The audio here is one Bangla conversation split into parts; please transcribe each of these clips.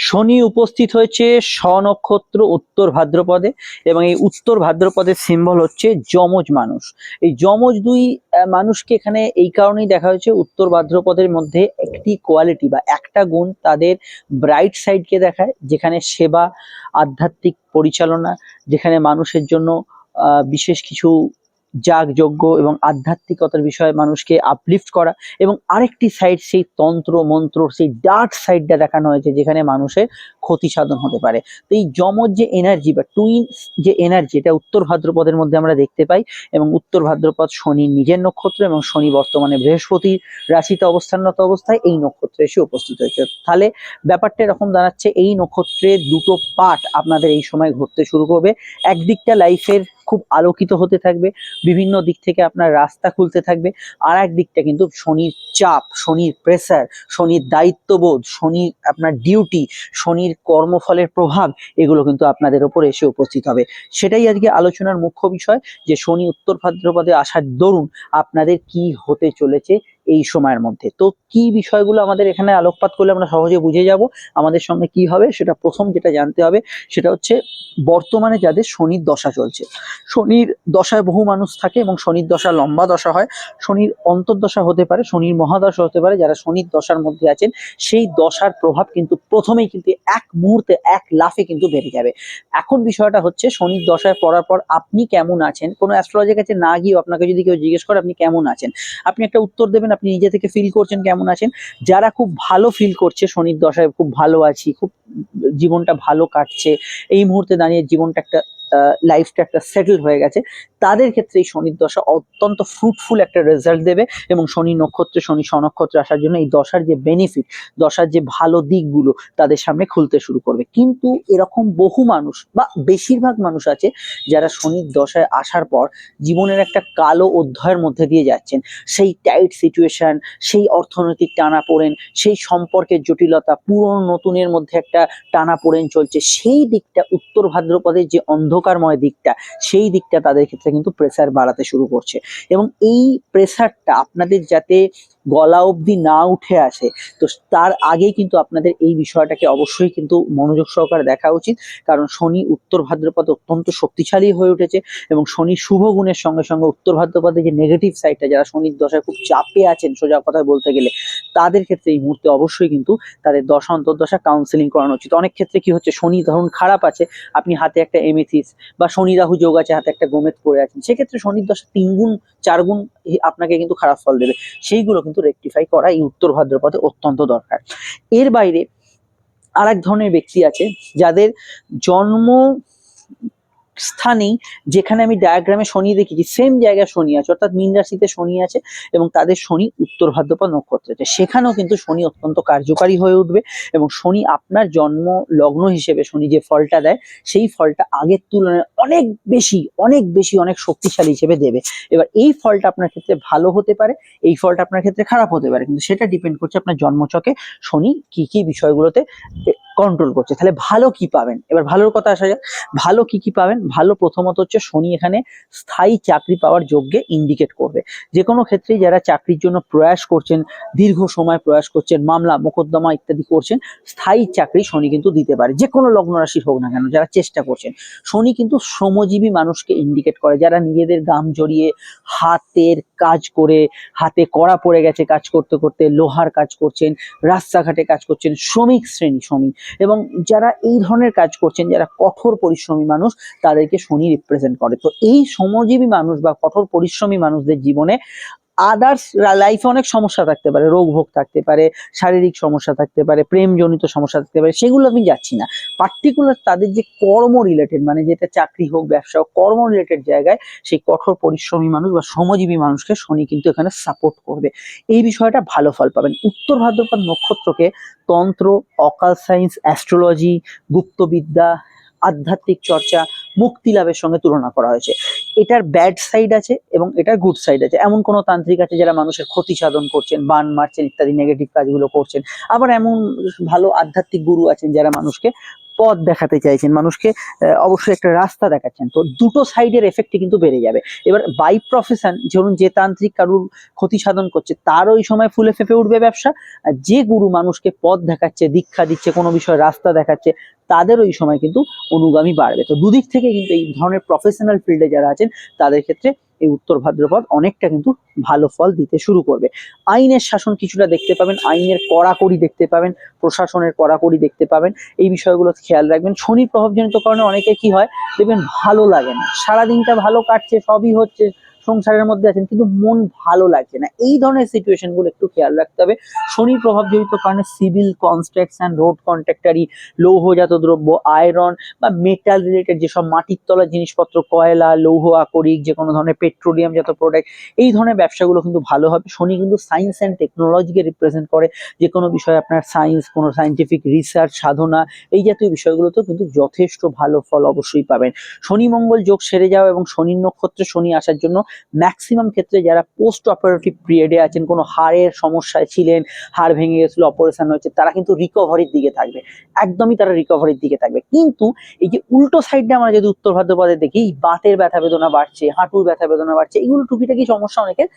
শনি উপস্থিত হয়েছে স্বনক্ষত্র উত্তর ভাদ্রপদে, এবং এই উত্তর ভাদ্রপদের সিম্বল হচ্ছে যমজ মানুষ। এই যমজ দুই মানুষকে এখানে এই কারণেই দেখা হয়েছে, উত্তর ভাদ্রপদের মধ্যে একটি কোয়ালিটি বা একটা গুণ তাদের ব্রাইট সাইডকে দেখায়, যেখানে সেবা, আধ্যাত্মিক পরিচালনা, যেখানে মানুষের জন্য বিশেষ কিছু যাগযজ্ঞ এবং আধ্যাত্মিকতার বিষয়ে মানুষকে আপলিফট করা, এবং আরেকটি সাইড সেই তন্ত্র মন্ত্র, সেই ডার্ক সাইডটা দেখানো হয়েছে যেখানে মানুষের ক্ষতি সাধন হতে পারে। তো এই যমজ যে এনার্জি বা টুইনস যে এনার্জি, এটা উত্তর ভাদ্রপদের মধ্যে আমরা দেখতে পাই। এবং উত্তর ভাদ্রপদ শনির নিজের নক্ষত্র, এবং শনি বর্তমানে বৃহস্পতির রাশিতে অবস্থানরত অবস্থায় এই নক্ষত্রে এসে উপস্থিত হয়েছে। তাহলে ব্যাপারটা এরকম দাঁড়াচ্ছে, এই নক্ষত্রের দুটো পার্ট আপনাদের এই সময় ঘটতে শুরু করবে। একদিকটা লাইফের খুব আলোকিত হতে থাকবে, বিভিন্ন দিক থেকে আপনার রাস্তা খুলতে থাকবে। আর এক দিকটা কিন্তু শনির চাপ, শনির প্রেসার, শনির দায়িত্ববোধ, শনির আপনার ডিউটি, শনির কর্মফলের প্রভাব, এগুলো কিন্তু আপনাদের ওপর এসে উপস্থিত হবে। সেটাই আজকে আলোচনার মুখ্য বিষয়, যে শনি উত্তর ভাদ্রপদে আসার দরুন আপনাদের কি হতে চলেছে এই সময়ের মধ্যে। তো কি বিষয়গুলো আমাদের এখানে আলোকপাত করলে আমরা সহজে বুঝে যাব আমাদের সঙ্গে কি হবে। সেটা প্রথম যেটা জানতে হবে সেটা হচ্ছে, বর্তমানে যাদের শনির দশা চলছে, শনির দশায় বহু মানুষ থাকে এবং শনির দশা লম্বা দশা হয়। শনির অন্তর্দশা হতে পারে, শনির মহাদশা হতে পারে। যারা শনির দশার মধ্যে আছেন, সেই দশার প্রভাব কিন্তু প্রথমেই কিন্তু এক মুহূর্তে, এক লাফে কিন্তু বেড়ে যাবে। এখন বিষয়টা হচ্ছে, শনির দশায় পড়ার পর আপনি কেমন আছেন, কোনো অ্যাস্ট্রোলজার কাছে না গিয়েও আপনাকে যদি কেউ জিজ্ঞেস করে আপনি কেমন আছেন, আপনি একটা উত্তর দেবেন, আপনি নিজে থেকে ফিল করছেন কেমন আছেন। যারা খুব ভালো ফিল করছে, শনির দশায় খুব ভালো আছি, খুব জীবনটা ভালো কাটছে, এই মুহূর্তে দাঁড়িয়ে জীবনটা একটা লাইফটা একটা সেটেল হয়ে গেছে, তাদের ক্ষেত্রে এই শনির দশা অত্যন্ত ফ্রুটফুল একটা রেজাল্ট দেবে। এবং শনি নক্ষত্রে, শনি স্বনক্ষত্রে আসার জন্য এই দশার যে বেনিফিট, দশার যে ভালো দিকগুলো তাদের সামনে খুলতে শুরু করবে। কিন্তু এরকম বহু মানুষ বা বেশিরভাগ মানুষ আছে যারা শনির দশায় আসার পর জীবনের একটা কালো অধ্যায়ের মধ্যে দিয়ে যাচ্ছেন। সেই টাইট সিচুয়েশন, সেই অর্থনৈতিক টানাপোড়েন, সেই সম্পর্কের জটিলতা, পুরনো নতুনের মধ্যে একটা টানাপোড়েন চলছে, সেই দিকটা উত্তর ভাদ্রপদের যে অন্ধকারময় দিকটা, সেই দিকটা তাদের ক্ষেত্রে কিন্তু প্রেসার বাড়াতে শুরু করছে। এবং এই প্রেসারটা আপনাদের যাতে গলা অবধি না উঠে আসে, তো তার আগেই কিন্তু আপনাদের এই বিষয়টাকে অবশ্যই কিন্তু মনোযোগ সহকারে দেখা উচিত। কারণ শনি উত্তর ভাদ্রপদ অত্যন্ত শক্তিশালী হয়ে উঠেছে, এবং শনি শুভ গুণের সঙ্গে সঙ্গে উত্তর ভাদ্রপদের যে নেগেটিভ সাইডটা, যারা শনির দশায় খুব চাপে আছেন সোজা কথা বলতে গেলে, তাদের ক্ষেত্রে এই মুহূর্তে অবশ্যই কিন্তু তাদের দশা অন্তর্দশা কাউন্সেলিং করানো উচিত। অনেক ক্ষেত্রে কি হচ্ছে, শনি ধরুন খারাপ আছে, আপনি হাতে একটা এমেথিস বা শনি রাহু যোগ আছে, হাতে একটা গোমেদ পড়ে আছেন, সেক্ষেত্রে শনির দশা 3 গুণ 4 গুণ আপনাকে কিন্তু খারাপ ফল দেবে। সেইগুলো কিন্তু রেকটিফাই করা এই উত্তর ভাদ্রপদে অত্যন্ত দরকার। এর বাইরে আর এক ধরনের ব্যক্তি আছে যাদের জন্ম স্থানেই, যেখানে আমি ডায়াগ্রামে শনি দেখেছি সেম জায়গায় শনি আছে, অর্থাৎ মীন রাশিতে শনি আছে এবং তাদের শনি উত্তর ভাদ্রপদ নক্ষত্রে আছে, সেখানেও কিন্তু শনি অত্যন্ত কার্যকারী হয়ে উঠবে। এবং শনি আপনার জন্ম লগ্ন হিসেবে শনি যে ফলটা দেয়, সেই ফলটা আগের তুলনায় অনেক বেশি, অনেক বেশি, অনেক শক্তিশালী হিসেবে দেবে। এবার এই ফলটা আপনার ক্ষেত্রে ভালো হতে পারে, এই ফলটা আপনার ক্ষেত্রে খারাপ হতে পারে, কিন্তু সেটা ডিপেন্ড করছে আপনার জন্মছকে শনি কি কি বিষয়গুলোতে কন্ট্রোল করছে। তাহলে ভালো কি পাবেন, এবার ভালোর কথা আসা যাক। ভালো কি কি পাবেন, ভালো প্রথমত হচ্ছে শনি এখানে স্থায়ী চাকরি পাওয়ার যোগ্যে ইন্ডিকেট করবে। যে কোনো ক্ষেত্রেই যারা চাকরির জন্য প্রয়াস করছেন, দীর্ঘ সময় প্রয়াস করছেন, মামলা মোকদ্দমা ইত্যাদি করছেন, স্থায়ী চাকরি শনি কিন্তু দিতে পারে, যে কোনো লগ্ন রাশির হোক না কেন যারা চেষ্টা করছেন। শনি কিন্তু শ্রমজীবী মানুষকে ইন্ডিকেট করে, যারা নিজেদের গাম জড়িয়ে হাতের কাজ করে, হাতে কড়া পড়ে গেছে কাজ করতে করতে, লোহার কাজ করছেন, রাস্তাঘাটে কাজ করছেন, শ্রমিক শ্রেণী শনি। এবং যারা এই ধরনের কাজ করছেন, যারা কঠোর পরিশ্রমী মানুষ, তাদেরকে শনি রিপ্রেজেন্ট করে। তো এই শ্রমজীবী মানুষ বা কঠোর পরিশ্রমী মানুষদের জীবনে আদার্স লাইফে অনেক সমস্যা থাকতে পারে, রোগ ভোগ থাকতে পারে, শারীরিক সমস্যা থাকতে পারে, প্রেমজনিত সমস্যা থাকতে পারে, সেগুলো আমি যাচ্ছি না। পার্টিকুলার তাদের যে কর্ম রিলেটেড, মানে যেটা চাকরি হোক, ব্যবসা হোক, কর্ম রিলেটেড জায়গায় সেই কঠোর পরিশ্রমী মানুষ বা শ্রমজীবী মানুষকে শনি কিন্তু এখানে সাপোর্ট করবে। এই বিষয়টা ভালো ফল পাবেন। উত্তর ভাদ্রপদ নক্ষত্রকে তন্ত্র, অকাল সায়েন্স, অ্যাস্ট্রোলজি, গুপ্তবিদ্যা, আধ্যাত্মিক চর্চা, মুক্তি লাভের সঙ্গে তুলনা করা হয়েছে। এটার ব্যাড সাইড আছে এবং এটার গুড সাইড আছে। এমন কোনো তান্ত্রিক আছে যারা মানুষের ক্ষতি সাধন করছেন, বান মারছেন ইত্যাদি নেগেটিভ কাজগুলো করছেন। আবার এমন ভালো আধ্যাত্মিক গুরু আছেন যারা মানুষকে পথ দেখাতে চাইছেন, মানুষকে অবশ্যই একটা রাস্তা দেখাচ্ছেন, তো দুটো সাইডের এফেক্টই কিন্তু বেড়ে যাবে। এবার বাই প্রফেশন ধরুন যে তান্ত্রিক কারুর ক্ষতি সাধন করছে তারও ওই সময় ফুলে ফেঁপে উঠবে ব্যবসা, আর যে গুরু মানুষকে পথ দেখাচ্ছে, দীক্ষা দিচ্ছে, কোনো বিষয়ে রাস্তা দেখাচ্ছে, তাদের ওই সময় কিন্তু অনুগামী বাড়বে। তো দুদিক থেকে কিন্তু এই ধরনের প্রফেশনাল ফিল্ডে যারা আছেন তাদের ক্ষেত্রে এই উত্তর ভাদ্রপদ অনেকটা কিন্তু ভালো ফল দিতে শুরু করবে। আইনের শাসন কিছুটা দেখতে পাবেন, আইনের কড়াকড়ি দেখতে পাবেন, প্রশাসনের কড়াকড়ি দেখতে পাবেন, এই বিষয়গুলো খেয়াল রাখবেন। শনির প্রভাবজনিত কারণে অনেকে কি হয় দেখবেন ভালো লাগে না, সারাদিনটা ভালো কাটছে, সবই হচ্ছে, সংসারের মধ্যে আছেন কিন্তু মন ভালো লাগছে না, এই ধরনের সিচুয়েশন গুলো একটু খেয়াল রাখতে হবে। শনির প্রভাবজনিত কারণে সিভিল, কনস্ট্রাকশন, রোড কন্ট্রাক্টারি, লৌহজাত দ্রব্য, আয়রন বা মেটাল রিলেটেড যেসব মাটির তলার জিনিসপত্র, কয়লা, লৌহ আকরিক, যে কোনো ধরনের পেট্রোলিয়াম জাত প্রোডাক্ট, এই ধরনের ব্যবসাগুলো কিন্তু ভালো হবে। শনি কিন্তু সায়েন্স অ্যান্ড টেকনোলজিকে রিপ্রেজেন্ট করে, যে কোনো বিষয়ে আপনার সায়েন্স, কোনো সায়েন্টিফিক রিসার্চ, সাধনা, এই জাতীয় বিষয়গুলোতেও কিন্তু যথেষ্ট ভালো ফল অবশ্যই পাবেন। শনি মঙ্গল যোগ সেরে যাওয়া এবং শনির নক্ষত্রে শনি আসার জন্য ম্যাক্সিমাম ক্ষেত্রে যারা পোস্ট অপারেটিভ পিরিয়ডে আছেন, কোনো হাড়ের সমস্যায় ছিলেন, হাড় ভেঙে গেছিল, অপারেশন হয়েছে, তারা কিন্তু রিকভারির দিকে থাকবে, একদমই তারা রিকভারির দিকে থাকবে। কিন্তু এই যে উল্টো সাইডে আমরা যদি উত্তর ভাদ্রপদে দেখি, বাতের ব্যথা বেদনা বাড়ছে, হাঁটুর ব্যথা বেদনা বাড়ছে, এগুলো টুকিটাকি সমস্যা অনেকের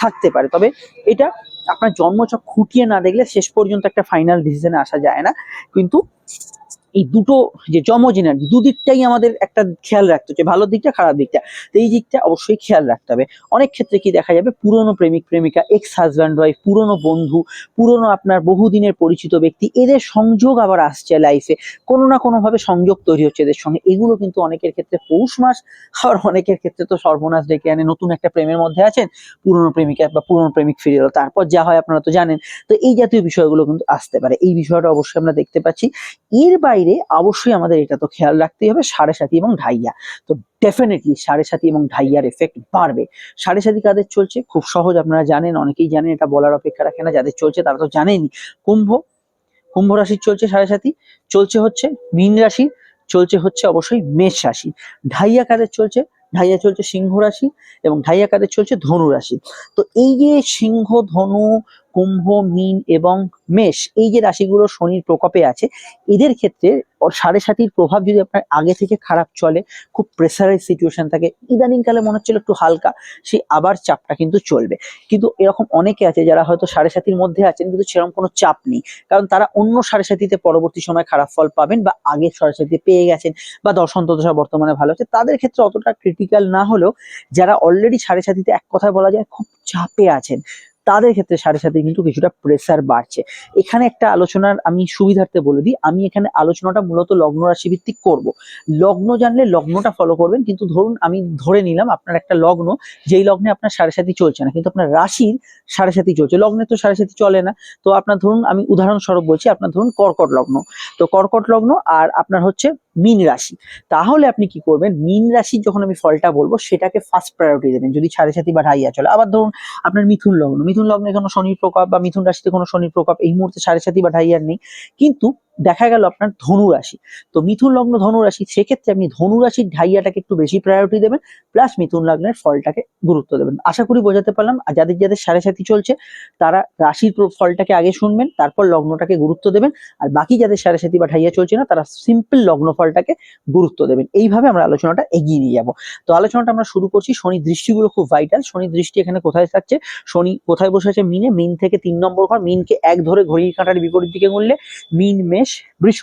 থাকতে পারে। তবে এটা আপনার জন্মছক খুঁটিয়ে না দেখলে শেষ পর্যন্ত একটা ফাইনাল ডিসিশনে আসা যায় না। কিন্তু এই দুটো যে যমজ এনার্জি, দুদিকটাই আমাদের একটা খেয়াল রাখতে হচ্ছে, ভালো দিকটা খারাপ দিকটা, তো এই দিকটা অবশ্যই খেয়াল রাখতে হবে। অনেক ক্ষেত্রে কি দেখা যাবে, পুরনো প্রেমিক প্রেমিকা, এক্স হাজব্যান্ড ওয়াইফ, পুরনো বন্ধু, পুরনো আপনার বহুদিনের পরিচিত ব্যক্তি, এদের সংযোগ আবার আসছে লাইফে, কোনো না কোনো ভাবে সংযোগ তৈরি হচ্ছে এদের সঙ্গে, এগুলো কিন্তু অনেকের ক্ষেত্রে পৌষ মাস, আবার অনেকের ক্ষেত্রে তো সর্বনাশ ডেকে আনে। নতুন একটা প্রেমের মধ্যে আছেন, পুরনো প্রেমিকা বা পুরনো প্রেমিক ফিরে এলো, তারপর যা হয় আপনারা তো জানেন। তো এই জাতীয় বিষয়গুলো কিন্তু আসতে পারে, এই বিষয়টা অবশ্যই আমরা দেখতে পাচ্ছি। এর বাইরে অবশ্যই আমাদের এটা তো খেয়াল রাখতেই হবে, সাড়ে সাতি এবং ঢাইয়া। তো ডেফিনেটলি সাড়ে সাতি এবং ঢাইয়ার এফেক্ট বাড়বে। সাড়ে সাতি কাদের চলছে খুব সহজ, আপনারা জানেন, অনেকেই জানেন, এটা বলার অপেক্ষা রাখে না, যাদের চলছে তারা তো জানেনই। কুম্ভ, কুম্ভ রাশির চলছে সাড়ে সাতি, চলছে হচ্ছে মীন রাশি, চলছে হচ্ছে অবশ্যই মেষ রাশি। ঢাইয়া কাদের চলছে, ঢাইয়া চলছে সিংহ রাশি, এবং ঢাইয়া কাদের চলছে ধনু রাশি। তো এই যে সিংহ, ধনু, কুম্ভ, মীন এবং মেষ, এই যে রাশিগুলো শনির প্রকোপে আছে, এদের ক্ষেত্রে ওর সাড়ে সাতির প্রভাব যদি আপনার আগে থেকে খারাপ চলে, খুব প্রেসারাইজ সিচুয়েশন থাকে, ইদানিং কালে মনে হচ্ছিল একটু হালকা, সেই আবার চাপটা কিন্তু চলবে। কিন্তু এরকম অনেকে আছে যারা হয়তো সাড়ে সাতির মধ্যে আছেন কিন্তু সেরকম কোনো চাপ নেই, কারণ তারা অন্য সাড়ে সাতিতে পরবর্তী সময় খারাপ ফল পাবেন, বা আগের সাড়ে সাতিতে পেয়ে গেছেন, বা দশন্ত দশা বর্তমানে ভালো হচ্ছে, তাদের ক্ষেত্রে অতটা ক্রিটিক্যাল না হলেও যারা অলরেডি সাড়ে সাতিতে এক কথায় বলা যায় খুব চাপে আছেন, তাদের ক্ষেত্রে সাড়ে সাথে কিন্তু কিছুটা প্রেসার বাড়ছে। এখানে একটা আলোচনার আমি সুবিধার্থে বলে দিই, আমি এখানে আলোচনাটা মূলত লগ্ন রাশি ভিত্তিক করব। লগ্ন জানলে লগ্নটা ফলো করবেন, কিন্তু ধরুন আমি ধরে নিলাম আপনার একটা লগ্ন, যেই লগ্নে আপনার সাড়ে সাথী চলছে না, কিন্তু আপনার রাশির সাড়ে সাথী চলছে, লগ্নে তো সাড়ে সাথী চলে না। তো আপনার ধরুন, আমি উদাহরণস্বরূপ বলছি, আপনার ধরুন কর্কট লগ্ন, তো কর্কট লগ্ন আর আপনার হচ্ছে মীন রাশি, তাহলে আপনি কি করবেন, মীন রাশির যখন আমি ফলটা বলবো সেটাকে ফার্স্ট প্রায়োরিটি দেবেন যদি সাড়ে সাথী বা ঢাইয়া চলে। আবার ধরুন আপনার মিথুন লগ্ন, মিথুন লগ্নে কোনো শনির প্রকোপ বা মিথুন রাশিতে কোনো শনির প্রকোপ এই মুহূর্তে সাড়ে সাথী বা ঢাইয়ার নেই, কিন্তু দেখা গেল আপনার ধনু রাশি, তো মিথুন লগ্ন ধনু রাশি, সেক্ষেত্রে আপনি ধনু রাশির ঢাইয়াটাকে একটু বেশি প্রায়োরিটি দেবেন, প্লাস মিথুন লগ্নের ফলটাকে গুরুত্ব দেবেন। আশা করি বোঝাতে পারলাম। আর যাদের যাদের সাড়ে সাথী চলছে তারা রাশির ফলটাকে আগে শুনবেন, তারপর লগ্নটাকে গুরুত্ব দেবেন, আর বাকি যাদের সাড়ে সাথী বা ঢাইয়া চলছে না তারা সিম্পল লগ্ন ফলটাকে গুরুত্ব দেবেন। এইভাবে আমরা আলোচনাটা এগিয়ে নিয়ে যাবো। তো আলোচনাটা আমরা শুরু করছি, শনি দৃষ্টিগুলো খুব ভাইটাল। শনি দৃষ্টি এখানে কোথায় থাকছে, শনি কোথায় বসে আছে, মিনে, মিন থেকে 3 নম্বর ঘর, মিনকে এক ধরে ঘড়ির কাঁটার বিপরীত দিকে গুনলে মিন, মেষ, বৃষ,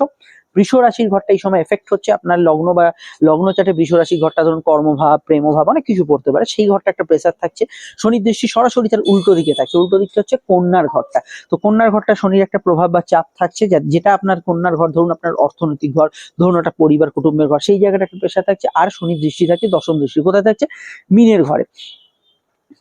বৃষ রাশির ঘরটা এই সময় এফেক্ট হচ্ছে। আপনার লগ্ন বা লগ্ন চাটে বৃষ রাশির ঘরটা ধরুন কর্মভাব, প্রেমভাব, অনেক কিছু পড়তে পারে, সেই ঘরটা একটা প্রেসার থাকছে। শনির দৃষ্টি সরাসরি তার উল্টো দিকে থাকছে, উল্টো দিকটা হচ্ছে কন্যার ঘরটা। তো কন্যার ঘরটা শনির একটা প্রভাব বা চাপ থাকছে, যেটা আপনার কন্যার ঘর, ধরুন আপনার অর্থনৈতিক ঘর, ধরুন একটা পরিবার কুটুম্বের ঘর, সেই জায়গাটা একটা প্রেসার থাকছে। আর শনির দৃষ্টি থাকছে দশম দৃষ্টি কোথায় থাকছে, মিনের ঘরে।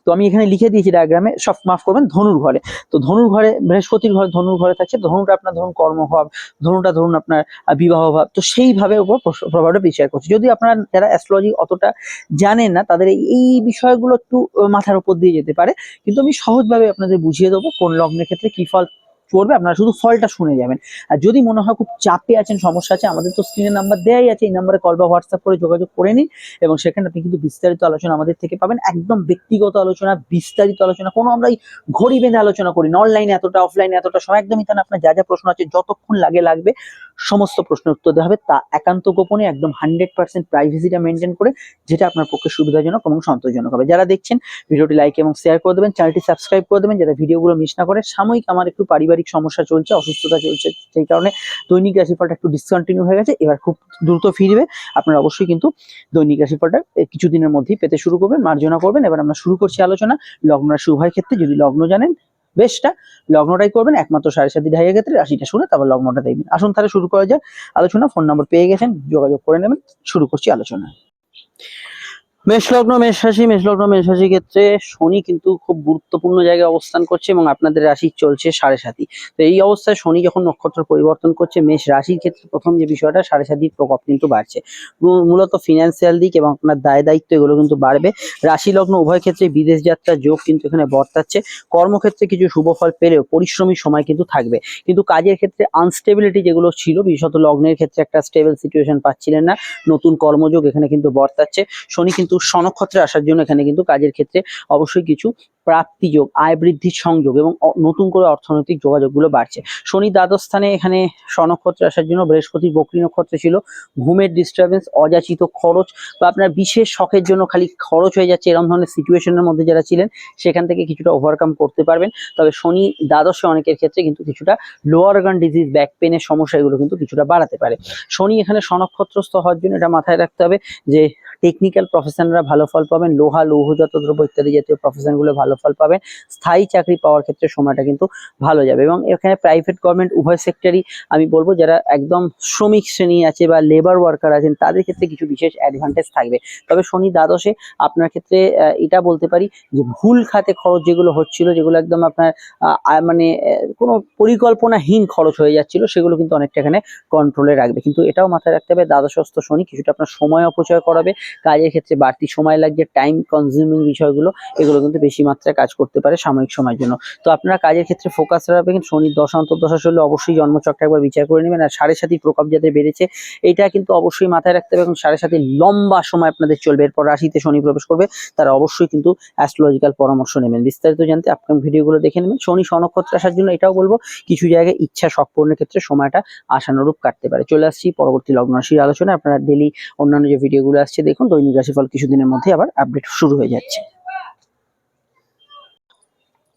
তো আমি এখানে লিখে দিয়েছি ডায়াগ্রামে, সব মাফ করবেন, ধনুর ঘরে। তো ধনুর ঘরে বৃহস্পতির ঘর ধনুর ঘরে থাকছে, ধনুটা আপনার ধরুন কর্মভাব, ধনুটা ধরুন আপনার বিবাহ ভাব, তো সেইভাবে উপর প্রভাবটা বিচার করছে। যদি আপনারা যারা অ্যাস্ট্রোলজি অতটা জানেন না তাদের এই বিষয়গুলো একটু মাথার উপর দিয়ে যেতে পারে, কিন্তু আমি সহজভাবে আপনাদের বুঝিয়ে দেবো কোন লগ্নের ক্ষেত্রে কি ফল পড়বে, আপনারা শুধু ফলটা শুনে যাবেন। আর যদি মনে হয় খুব চাপে আছেন, সমস্যা আছে, আমাদের তো স্ক্রিনে নাম্বার দেওয়াই আছে, এই নাম্বারে কল বা হোয়াটসঅ্যাপ করে যোগাযোগ করে নিন, এবং সেখানে আপনি কিন্তু বিস্তারিত আলোচনা আমাদের থেকে পাবেন, একদম ব্যক্তিগত আলোচনা, বিস্তারিত আলোচনা। কোনো আমরা এই ঘড়ি বেঁধে আলোচনা করি না, অনলাইনে এতটা, অফলাইনে এতটা সময়, একদমই তা না। আপনার যা যা প্রশ্ন আছে যতক্ষণ লাগে লাগবে, সমস্ত প্রশ্নের উত্তর দেওয়া হবে, তা একান্ত গোপনে, একদম 100% প্রাইভেসিটা মেনটেন করে, যেটা আপনার পক্ষে সুবিধাজনক এবং সন্তোষজনক হবে। যারা দেখছেন ভিডিওটি লাইক এবং শেয়ার করে দেবেন, চ্যানেলটি সাবস্ক্রাইব করে দেবেন যাতে ভিডিওগুলো মিস না করে। সাময়িক আমার একটু পারিবারিক সমস্যা চলছে, অসুস্থতা চলছে, সেই কারণে দৈনিক রাশিফলটা একটু ডিসকন্টিনিউ হয়ে গেছে, এবার খুব দ্রুত ফিরবে। আপনারা অবশ্যই কিন্তু দৈনিক রাশিফলটা কিছুদিনের মধ্যেই পেতে শুরু করবেন, মার্জনা করবেন। এবার আমরা শুরু করছি আলোচনা লগ্ন রাশি উভয় ক্ষেত্রে। যদি লগ্ন জানেন বেশটা, লগ্নটাই করবেন, একমাত্র 7.5 ঢাইয়ের ক্ষেত্রে রাশিটা শুনে তারপর লগ্নটা দেখবেন। আসুন তাহলে শুরু করা যাক আলোচনা। ফোন নম্বর পেয়ে গেছেন, যোগাযোগ করে নেবেন। শুরু করছি আলোচনা। মেষ লগ্ন মেষ রাশি, মেষ লগ্ন মেষ রাশির ক্ষেত্রে শনি কিন্তু খুব গুরুত্বপূর্ণ জায়গায় অবস্থান করছে এবং আপনাদের রাশি চলছে 7.5। তো এই অবস্থায় শনি যখন নক্ষত্র পরিবর্তন করছে, মেষ রাশির ক্ষেত্রে প্রথম যে বিষয়টা, 7.5 প্রকোপ কিন্তু বাড়ছে। মূলত ফিনান্সিয়াল দিক এবং আপনার দায় দায়িত্ব এগুলো কিন্তু বাড়বে। রাশি লগ্ন উভয় ক্ষেত্রে বিদেশ যাত্রার যোগ কিন্তু এখানে বর্তাচ্ছে। কর্মক্ষেত্রে কিছু শুভ ফল পেলেও পরিশ্রমী সময় কিন্তু থাকবে। কিন্তু কাজের ক্ষেত্রে আনস্টেবিলিটি যেগুলো ছিল, বিশেষত লগ্নের ক্ষেত্রে একটা স্টেবল সিচুয়েশন পাচ্ছিলেন না, নতুন কর্মযোগ এখানে কিন্তু বর্তাচ্ছে। শনি কিন্তু স্বনক্ষত্রে আসার জন্য এখানে কিন্তু কাজের ক্ষেত্রে অবশ্যই কিছু প্রাপ্তিযোগ, আয় বৃদ্ধির সংযোগ এবং নতুন করে অর্থনৈতিক যোগাযোগগুলো বাড়ছে। শনি দ্বাদশ স্থানে এখানে স্বনক্ষত্রে আসার জন্য, বৃহস্পতি বকরি নক্ষত্রে ছিল, ঘুমের ডিস্টারবেন্স, অযাচিত খরচ বা আপনার বিশেষ শখের জন্য খালি খরচ হয়ে যাচ্ছে, এরকম ধরনের সিচুয়েশনের মধ্যে যারা ছিলেন সেখান থেকে কিছুটা ওভারকাম করতে পারবেন। তবে শনি দ্বাদশে অনেকের ক্ষেত্রে কিন্তু কিছুটা লোয়ার অর্গান ডিজিজ, ব্যাক পেনের সমস্যা এগুলো কিন্তু কিছুটা বাড়াতে পারে। শনি এখানে স্বনক্ষত্রস্থ হওয়ার জন্য এটা মাথায় রাখতে হবে যে টেকনিক্যাল প্রফেশনরা ভালো ফল পাবেন, লোহা লৌহজাত দ্রব্য ইত্যাদি জাতীয় প্রফেশনগুলো ভালো ফল পাবেন। স্থায়ী চাকরি পাওয়ার ক্ষেত্রে সময়টা কিন্তু ভালো যাবে এবং এখানে প্রাইভেট গভর্নমেন্ট উভয় সেক্টরই আমি বলবো, যারা একদম শ্রমিক শ্রেণী আছে বা লেবার ওয়ার্কার আছেন তাদের ক্ষেত্রে কিছু বিশেষ অ্যাডভান্টেজ থাকবে। তবে শনি দ্বাদশে আপনার ক্ষেত্রে এটা বলতে পারি যে ভুল খাতে খরচ যেগুলো হচ্ছিল, যেগুলো একদম আপনার মানে কোনো পরিকল্পনাহীন খরচ হয়ে যাচ্ছিল, সেগুলো কিন্তু অনেকটা এখানে কন্ট্রোলে রাখবে। কিন্তু এটাও মাথায় রাখতে হবে দ্বাদশস্থ শনি কিছুটা আপনার সময় অপচয় করাবে, কাজের ক্ষেত্রে বাড়তি সময় লাগছে, টাইম কনজিউমিং বিষয়গুলো এগুলো কিন্তু বেশি মাত্রায় কাজ করতে পারে সাময়িক সময়ের জন্য। তো আপনারা কাজের ক্ষেত্রে ফোকাস রাখবেন। কিন্তু শনির দশা অন্তর্দশা চললে অবশ্যই জন্মচক্রটা একবার বিচার করে নেবেন। আর 7.5 প্রকোপ যাতে বেড়েছে এটা কিন্তু অবশ্যই মাথায় রাখতে হবে এবং 7.5 লম্বা সময় আপনাদের চলবে। এরপর রাশিতে শনি প্রবেশ করবে, তারা অবশ্যই কিন্তু অ্যাস্ট্রোলজিক্যাল পরামর্শ নেবেন। বিস্তারিত জানতে আপকামিং ভিডিওগুলো দেখে নেবেন। শনি স্বনক্ষত্রে আসার জন্য এটাও বলবো কিছু জায়গায় ইচ্ছা শখ পূরণের ক্ষেত্রে সময়টা আশানুরূপ কাটতে পারে। চলে আসছি পরবর্তী লগ্ন রাশির আলোচনা। আপনারা ডেলি অন্যান্য যে ভিডিওগুলো আসছে দেখুন, দৈনিক রাশিফল কিছুদিনের মধ্যে আবার আপডেট শুরু হয়ে যাচ্ছে।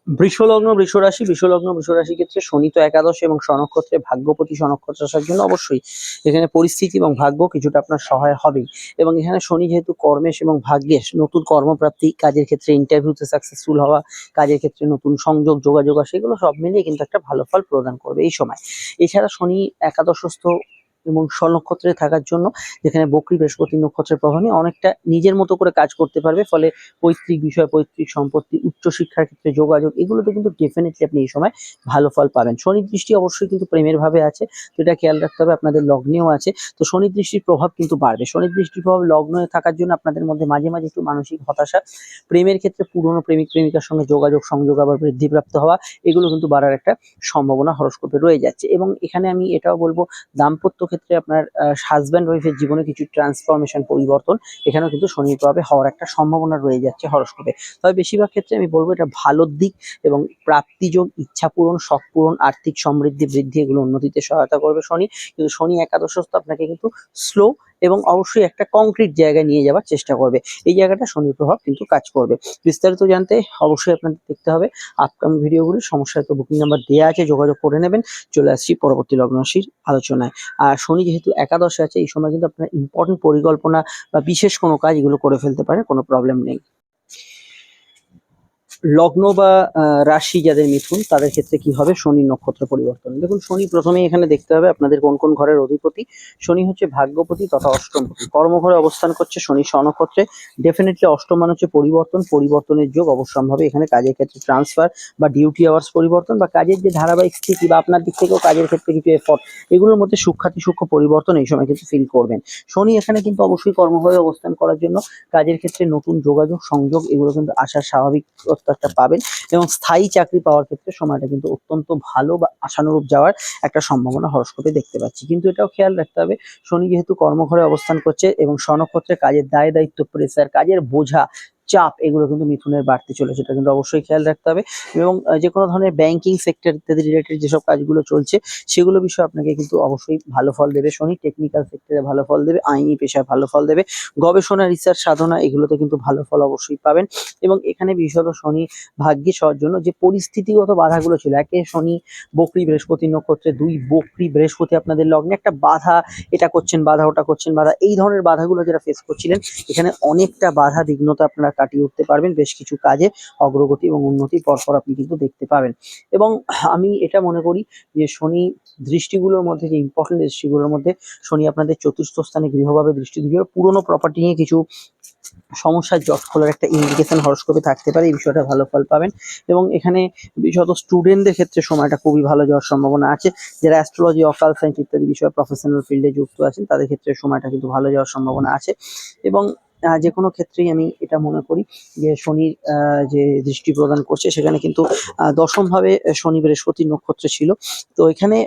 বৃষলগ্ন বৃষরাশি, বৃষলগ্ন বৃষরাশির ক্ষেত্রে শনি তো একাদশ এবং স্বনক্ষত্রে ভাগ্যপতি স্বনক্ষত্রে আসার জন্য অবশ্যই এখানে পরিস্থিতি এবং ভাগ্য কিছুটা আপনার সহায় হবেই। এবং এখানে শনি যেহেতু কর্মেশ এবং ভাগ্যেশ, নতুন কর্মপ্রাপ্তি, কাজের ক্ষেত্রে ইন্টারভিউতে সাকসেসফুল হওয়া, কাজের ক্ষেত্রে নতুন সংযোগ যোগাযোগ আসে, এগুলো সব মিলিয়ে কিন্তু একটা ভালো ফল প্রদান করবে এই সময়। এছাড়া শনি একাদশস্থ এবং স্বনক্ষত্রে থাকার জন্য, যেখানে বকরি বৃহস্পতি নক্ষত্রের প্রভাব নিয়ে অনেকটা নিজের মতো করে কাজ করতে পারবে। ফলে পৈতৃক বিষয়, পৈতৃক সম্পত্তি, উচ্চশিক্ষার ক্ষেত্রে যোগাযোগ, এগুলোতে কিন্তু ডেফিনেটলি আপনি এই সময় ভালো ফল পাবেন। শনির দৃষ্টি অবশ্যই কিন্তু প্রেমের ভাবে আছে, তো এটা খেয়াল রাখতে হবে। আপনাদের লগ্নেও আছে, তো শনির দৃষ্টির প্রভাব কিন্তু বাড়বে। শনির দৃষ্টির প্রভাব লগ্নে থাকার জন্য আপনাদের মধ্যে মাঝে মাঝে একটু মানসিক হতাশা, প্রেমের ক্ষেত্রে পুরনো প্রেমিক প্রেমিকার সঙ্গে যোগাযোগ সংযোগ আবার বৃদ্ধিপ্রাপ্ত হওয়া, এগুলো কিন্তু বাড়ার একটা সম্ভাবনা হরস্কোপে রয়ে যাচ্ছে। এবং এখানে আমি এটাও বলবো, দাম্পত্য ক্ষেত্রে আপনার হাজব্যান্ড ওয়াইফের জীবনে কিছু ট্রান্সফরমেশন, পরিবর্তন এখানেও কিন্তু শনির প্রভাবে হওয়ার একটা সম্ভাবনা রয়ে যাচ্ছে হরস্কোপে। তবে বেশিরভাগ ক্ষেত্রে আমি বলবো এটা ভালোর দিক এবং প্রাপ্তিযোগ, ইচ্ছা পূরণ, শখ পূরণ, আর্থিক সমৃদ্ধি বৃদ্ধি, এগুলো উন্নতিতে সহায়তা করবে শনি। কিন্তু শনি একাদশস্থ আপনাকে কিন্তু স্লো এবং অবশ্যই একটা কংক্রিট জায়গায় নিয়ে যাওয়ার চেষ্টা করবে। এই জায়গাটা শনির প্রভাব কিন্তু কাজ করবে। বিস্তারিত জানতে অবশ্যই আপনাদের দেখতে হবে আপকামিং ভিডিওগুলি। সমস্যা তো বুকিং নাম্বার দেওয়া আছে, যোগাযোগ করে নেবেন। চলে আসছি পরবর্তী লগ্ন রাশির আলোচনায়। আর শনি যেহেতু একাদশে আছে, এই সময় কিন্তু আপনার ইম্পর্টেন্ট পরিকল্পনা বা বিশেষ কোনো কাজ এগুলো করে ফেলতে পারে, কোনো প্রবলেম নেই। লগ্ন বা রাশি যাদের মিথুন, তাদের ক্ষেত্রে কি হবে শনি নক্ষত্র পরিবর্তন। দেখুন, শনি প্রথমেই এখানে দেখতে হবে আপনাদের কোন কোন ঘরের অধিপতি। শনি হচ্ছে ভাগ্যপতি তথা অষ্টমপতি, কর্মঘরে অবস্থান করছে শনি স্বনক্ষত্রে। ডেফিনেটলি অষ্টম মানে হচ্ছে পরিবর্তন, পরিবর্তনের যোগ অবশ্যম্ভাবী। এখানে কাজের ক্ষেত্রে ট্রান্সফার বা ডিউটি আওয়ার্স পরিবর্তন, বা কাজের যে ধারাবাহিক স্থিতি বা আপনার দিক থেকেও কাজের ক্ষেত্রে কিছু এফর্ট, এগুলোর মধ্যে সূক্ষ্ম পরিবর্তন এই সময় কিন্তু ফিল করবেন। শনি এখানে কিন্তু অবশ্যই কর্মঘরে অবস্থান করার জন্য কাজের ক্ষেত্রে নতুন যোগাযোগ সংযোগ এগুলো কিন্তু আসার স্বাভাবিক একটা পাবেন। এবং স্থায়ী চাকরি পাওয়ার ক্ষেত্রে সময়টা কিন্তু অত্যন্ত ভালো বা আশানুরূপ যাওয়ার একটা সম্ভাবনা হরস্কোপে দেখতে পাচ্ছি। কিন্তু এটাও খেয়াল রাখতে হবে, শনি যেহেতু কর্মঘরে অবস্থান করছে এবং স্বনক্ষত্রে কাজের দায় দায়িত্ব, প্রেসার, কাজের বোঝা, চাপ এগুলো কিন্তু মিথুনের বাড়তে চলেছে, এটা কিন্তু অবশ্যই খেয়াল রাখতে হবে। এবং যে কোনো ধরনের ব্যাংকিং সেক্টর ইত্যাদি রিলেটেড যেসব কাজগুলো চলছে সেগুলো বিষয়ে আপনাকে কিন্তু অবশ্যই ভালো ফল দেবে শনি। টেকনিক্যাল সেক্টরে ভালো ফল দেবে, আইনি পেশায় ভালো ফল দেবে, গবেষণা রিসার্চ সাধনা এগুলোতে কিন্তু ভালো ফল অবশ্যই পাবেন। এবং এখানে বিশেষত শনি ভাগ্যে সবার জন্য যে পরিস্থিতিগত বাধাগুলো ছিল, একে শনি বকরি বৃহস্পতি নক্ষত্রে, 2 বকরি বৃহস্পতি আপনাদের লগ্নে, একটা বাধা, এটা করছেন বাধা, ওটা করছেন বাধা, এই ধরনের বাধাগুলো যারা ফেস করছিলেন এখানে অনেকটা বাধা বিঘ্নতা আপনারা কাটিয়ে উঠতে পারবেন। বেশ কিছু কাজে অগ্রগতি এবং উন্নতি পরপর আপনি কিন্তু দেখতে পাবেন। এবং আমি এটা মনে করি যে শনি দৃষ্টিগুলোর মধ্যে, যে ইম্পর্টেন্ট দৃষ্টিগুলোর মধ্যে শনি আপনাদের চতুর্থ স্থানে গৃহভাবে দৃষ্টি দিবে। পুরোনো প্রপার্টি নিয়ে কিছু সমস্যার জট খোলার একটা ইন্ডিকেশন হরোস্কোপে থাকতে পারে, এই বিষয়টা ভালো ফল পাবেন। এবং এখানে বিশেষত স্টুডেন্টদের ক্ষেত্রে সময়টা খুবই ভালো যাওয়ার সম্ভাবনা আছে। যারা অ্যাস্ট্রোলজি, অকাল সায়েন্স ইত্যাদি বিষয়ে প্রফেশনাল ফিল্ডে যুক্ত আছেন তাদের ক্ষেত্রে সময়টা কিন্তু ভালো যাওয়ার সম্ভাবনা আছে। এবং যে কোনো ক্ষেত্রেই আমি এটা মনে করি যে শনির যে দৃষ্টি প্রদান করছে সেখানে কিন্তু দশম ভাবে শনি বৃহস্পতি নক্ষত্রে ছিল। তো এখানে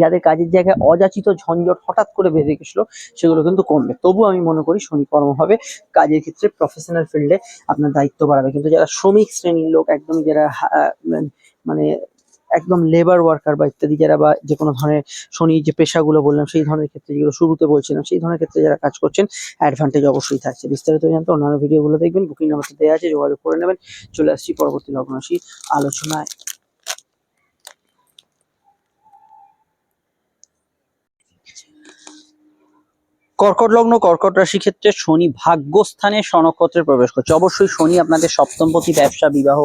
যাদের কাজের জায়গায় অযাচিত ঝঞ্ঝট হঠাৎ করে বেঁধে গেছিল সেগুলো কিন্তু কমবে। তবু আমি মনে করি শনি কর্ম হবে, কাজের ক্ষেত্রে প্রফেশনাল ফিল্ডে আপনার দায়িত্ব বাড়াবে। কিন্তু যারা শ্রমিক শ্রেণীর লোক, একদম যারা মানে একদম লেবার ওয়ার্কার বা ইত্যাদি যারা, বা যে কোনো ধরনের শনি যে পেশাগুলো বললাম সেই ধরনের ক্ষেত্রে, যেগুলো শুরুতে বলছিলাম সেই ধরনের ক্ষেত্রে যারা কাজ করছেন অ্যাডভান্টেজ অবশ্যই থাকছে। বিস্তারিত জানতে অন্যান্য ভিডিওগুলো দেখবেন, বুকিং নাম্বারটা দেওয়া আছে, যোগাযোগ করে নেবেন। চলে আসছি পরবর্তী লগ্ন রাশি আলোচনায়। কর্কট লগ্ন, কর্কট রাশি ক্ষেত্রে শনি ভাগ্যস্থানে স্বনক্ষত্রে প্রবেশ করছে। অবশ্যই শনি আপনাদের সপ্তমপতি, ব্যবসা, বিবাহ,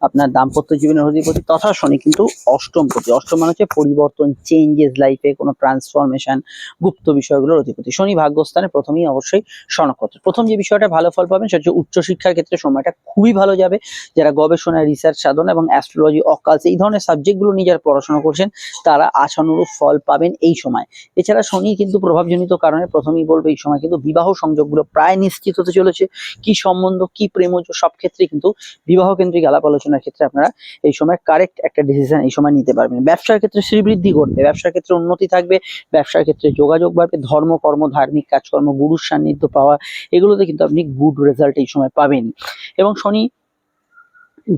আপনার দাম্পত্য জীবনের অধিপতি, তথা শনি কিন্তু অষ্টমপতি। অষ্টম মানে হচ্ছে পরিবর্তন, চেঞ্জেস, লাইফে কোনো ট্রান্সফরমেশন, গুপ্ত বিষয়গুলোর অধিপতি। শনি ভাগ্যস্থানে প্রথমেই অবশ্যই স্বনক্ষত্র। প্রথম যে বিষয়টা ভালো ফল পাবেন সেটা হচ্ছে উচ্চশিক্ষার ক্ষেত্রে সময়টা খুবই ভালো যাবে। যারা গবেষণা, রিসার্চ সাধনা এবং অ্যাস্ট্রোলজি, অকালস এই ধরনের সাবজেক্টগুলো নিয়ে যারা পড়াশোনা করছেন তারা আশানুরূপ ফল পাবেন এই সময়। এছাড়া শনি কিন্তু প্রভাবজনিত কারণে প্রথমেই বলবো এই সময় কিন্তু বিবাহ সংযোগগুলো প্রায় নিশ্চিত হতে চলেছে। কি সম্বন্ধ, কি প্রেমজ, সব ক্ষেত্রে কিন্তু বিবাহ কেন্দ্রিক আলাপ আলোচনার ক্ষেত্রে আপনারা এই সময় কারেক্ট একটা ডিসিশন এই সময় নিতে পারবেন। ব্যবসার ক্ষেত্রে শ্রীবৃদ্ধি ঘটবে, ব্যবসার ক্ষেত্রে উন্নতি থাকবে, ব্যবসার ক্ষেত্রে যোগাযোগ বাড়বে, ধর্ম কর্ম, ধার্মিক কাজকর্ম, গুরুর সান্নিধ্য পাওয়া, এগুলোতে কিন্তু আপনি গুড রেজাল্ট এই সময় পাবেন। এবং শনি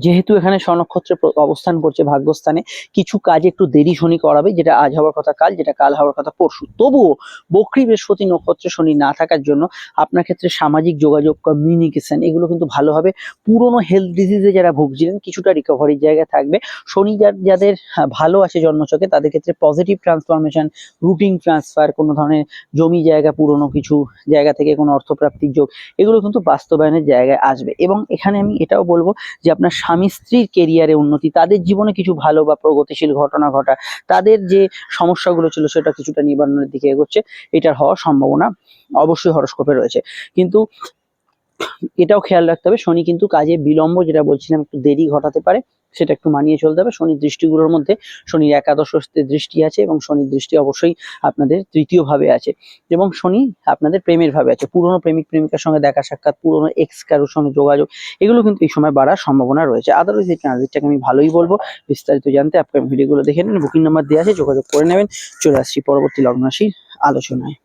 যেহেতু এখানে স্বনক্ষত্রে অবস্থান করছে ভাগ্যস্থানে, কিছু কাজ একটু দেরি শনি করাবে, যেটা আজ হওয়ার কথা কাল, যেটা কাল হওয়ার কথা পরশু। তবুও বকরি বৃহস্পতি নক্ষত্রে শনি না থাকার জন্য আপনার ক্ষেত্রে সামাজিক যোগাযোগ, কমিউনিকেশন এগুলো কিন্তু ভালো হবে। পুরোনো হেলথ ডিজিজে যারা ভুগছিলেন কিছুটা রিকভারির জায়গা থাকবে। শনি যাদের ভালো আছে জন্মছকে তাদের ক্ষেত্রে পজিটিভ ট্রান্সফরমেশন, রুটিন ট্রান্সফার, কোনো ধরনের জমি জায়গা, পুরোনো কিছু জায়গা থেকে কোনো অর্থপ্রাপ্তির যোগ, এগুলো কিন্তু বাস্তবায়নের জায়গায় আসবে। এবং এখানে আমি এটাও বলবো যে আপনার স্বামী স্ত্রীর কেরিয়ারে উন্নতি, তাদের জীবনে কিছু ভালো বা প্রগতিশীল ঘটনা ঘটা, তাদের যে সমস্যাগুলো ছিল সেটা কিছুটা নিবারণের দিকে এগোচ্ছে, এটার হওয়ার সম্ভাবনা অবশ্যই হরোস্কোপে রয়েছে। কিন্তু এটাও খেয়াল রাখতে হবে শনি কিন্তু কাজে বিলম্ব, যেটা বলছিলাম একটু দেরি ঘটাতে পারে, সেটা একটু মানিয়ে চলতে হবে। শনির দৃষ্টিগুলোর মধ্যে শনির একাদশ দৃষ্টি আছে এবং শনির দৃষ্টি অবশ্যই আপনাদের তৃতীয় ভাবে আছে। এবং শনি আপনাদের প্রেমের ভাবে আছে, পুরনো প্রেমিক প্রেমিকার সঙ্গে দেখা সাক্ষাৎ, পুরনো এক্স কারোর সঙ্গে যোগাযোগ, এগুলো কিন্তু এই সময় বাড়ার সম্ভাবনা রয়েছে। আদারওয়াইজ এই ট্রানজিটটাকে আমি ভালোই বলবো। বিস্তারিত জানতে আপকামিং ভিডিওগুলো দেখে নেন, বুকিং নাম্বার দেওয়া আছে, যোগাযোগ করে নেবেন। চলে আসছি পরবর্তী লগ্ন রাশির আলোচনায়।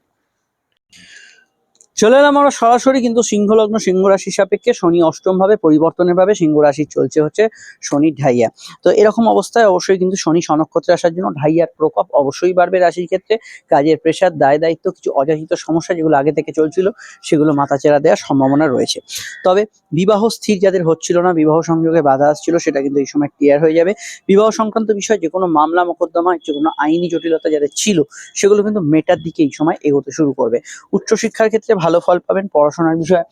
চলে এলাম আমরা সরাসরি কিন্তু সিংহ লগ্ন, সিংহ রাশির সাপেক্ষে শনি অষ্টম ভাবে পরিবর্তনের ভাবে সিংহ রাশি চলছে হচ্ছে শনির ঢাইয়া। তো এরকম অবস্থায় অবশ্যই কিন্তু শনি স্বনক্ষত্রে আসার জন্য ঢাইয়ার প্রকোপ অবশ্যই বাড়বে রাশির ক্ষেত্রে। কাজের প্রেশার, দায় দায়িত্ব, কিছু অযাচিত সমস্যা যেগুলো আগে থেকে চলছিল সেগুলো মাথাচাড়া দেওয়ার সম্ভাবনা রয়েছে। তবে বিবাহ স্থির যাদের হচ্ছিল না, বিবাহ সংযোগে বাধা আসছিল, সেটা কিন্তু এই সময় ক্লিয়ার হয়ে যাবে। বিবাহ সংক্রান্ত বিষয় যে কোনো মামলা মোকদ্দমা, যে কোনো আইনি জটিলতা যাদের ছিল সেগুলো কিন্তু মেটার দিকে এই সময় এগোতে শুরু করবে। উচ্চশিক্ষার ক্ষেত্রে ভালো ফল পাবেন, পড়াশোনার বিষয়ে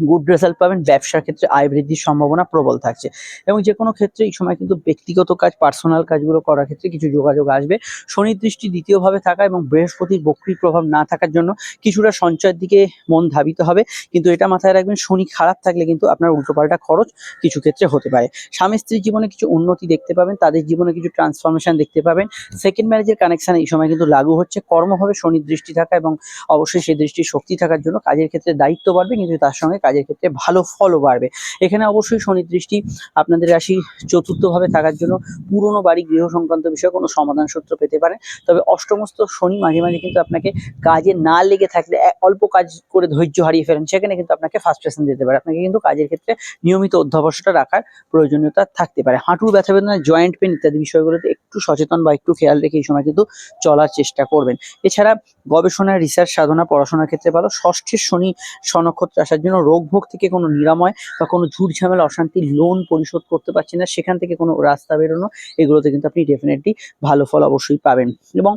গুড রেজাল্ট পাবেন, ব্যবসার ক্ষেত্রে আয় বৃদ্ধির সম্ভাবনা প্রবল থাকছে। এবং যে কোনো ক্ষেত্রে এই সময় কিন্তু ব্যক্তিগত কাজ, পার্সোনাল কাজগুলো করার ক্ষেত্রে কিছু যোগাযোগ আসবে। শনির দৃষ্টি দ্বিতীয়ভাবে থাকা এবং বৃহস্পতির বক্রীর প্রভাব না থাকার জন্য কিছুটা সঞ্চয়ের দিকে মন ধাবিত হবে। কিন্তু এটা মাথায় রাখবেন শনি খারাপ থাকলে কিন্তু আপনার উল্টোপাল্টা খরচ কিছু ক্ষেত্রে হতে পারে। স্বামী স্ত্রীর জীবনে কিছু উন্নতি দেখতে পাবেন, তাদের জীবনে কিছু ট্রান্সফরমেশন দেখতে পাবেন। সেকেন্ড ম্যারেজের কানেকশন এই সময় কিন্তু লাগু হচ্ছে। কর্মভাবে শনির দৃষ্টি থাকা এবং অবশ্যই সেই দৃষ্টির শক্তি থাকার জন্য কাজের ক্ষেত্রে দায়িত্ব বাড়বে, কিন্তু তার সঙ্গে কাজের ক্ষেত্রে ভালো ফলও বাড়বে। এখানে অবশ্যই শনির দৃষ্টি আপনাদের রাশি চতুর্থভাবে থাকার জন্য পুরনো বাড়ি গৃহ সংক্রান্ত বিষয়ে কোনো সমাধান সূত্র পেতে পারেন। তবে অষ্টমস্ত শনি মাঝে মাঝে কিন্তু আপনাকে কাজে না লেগে থাকলে অল্প কাজ করে ধৈর্য হারিয়ে ফেলেন, সেখানে কিন্তু আপনাকে ফ্রাস্ট্রেশন দিতে পারে। আপনাকে কিন্তু কাজের ক্ষেত্রে নিয়মিত অধ্যবসায়টা রাখার প্রয়োজনীয়তা থাকতে পারে। হাঁটুর ব্যথা বেদনা, জয়েন্ট পেন ইত্যাদি বিষয়গুলোতে একটু সচেতন বা একটু খেয়াল রেখে এই সময় কিন্তু চলার চেষ্টা করবেন। এছাড়া গবেষণা, রিসার্চ, সাধনা, পড়াশোনার ক্ষেত্রে ভালো। ষষ্ঠের শনি স্বনক্ষত্রে আসার জন্য রোগ ভোগ থেকে কোনো নিরাময় বা কোনো ঝুট ঝামেলা, অশান্তি, লোন পরিশোধ করতে পারছেন না সেখান থেকে কোনো রাস্তা বেরোনো, এগুলোতে কিন্তু আপনি ডেফিনেটলি ভালো ফল অবশ্যই পাবেন। এবং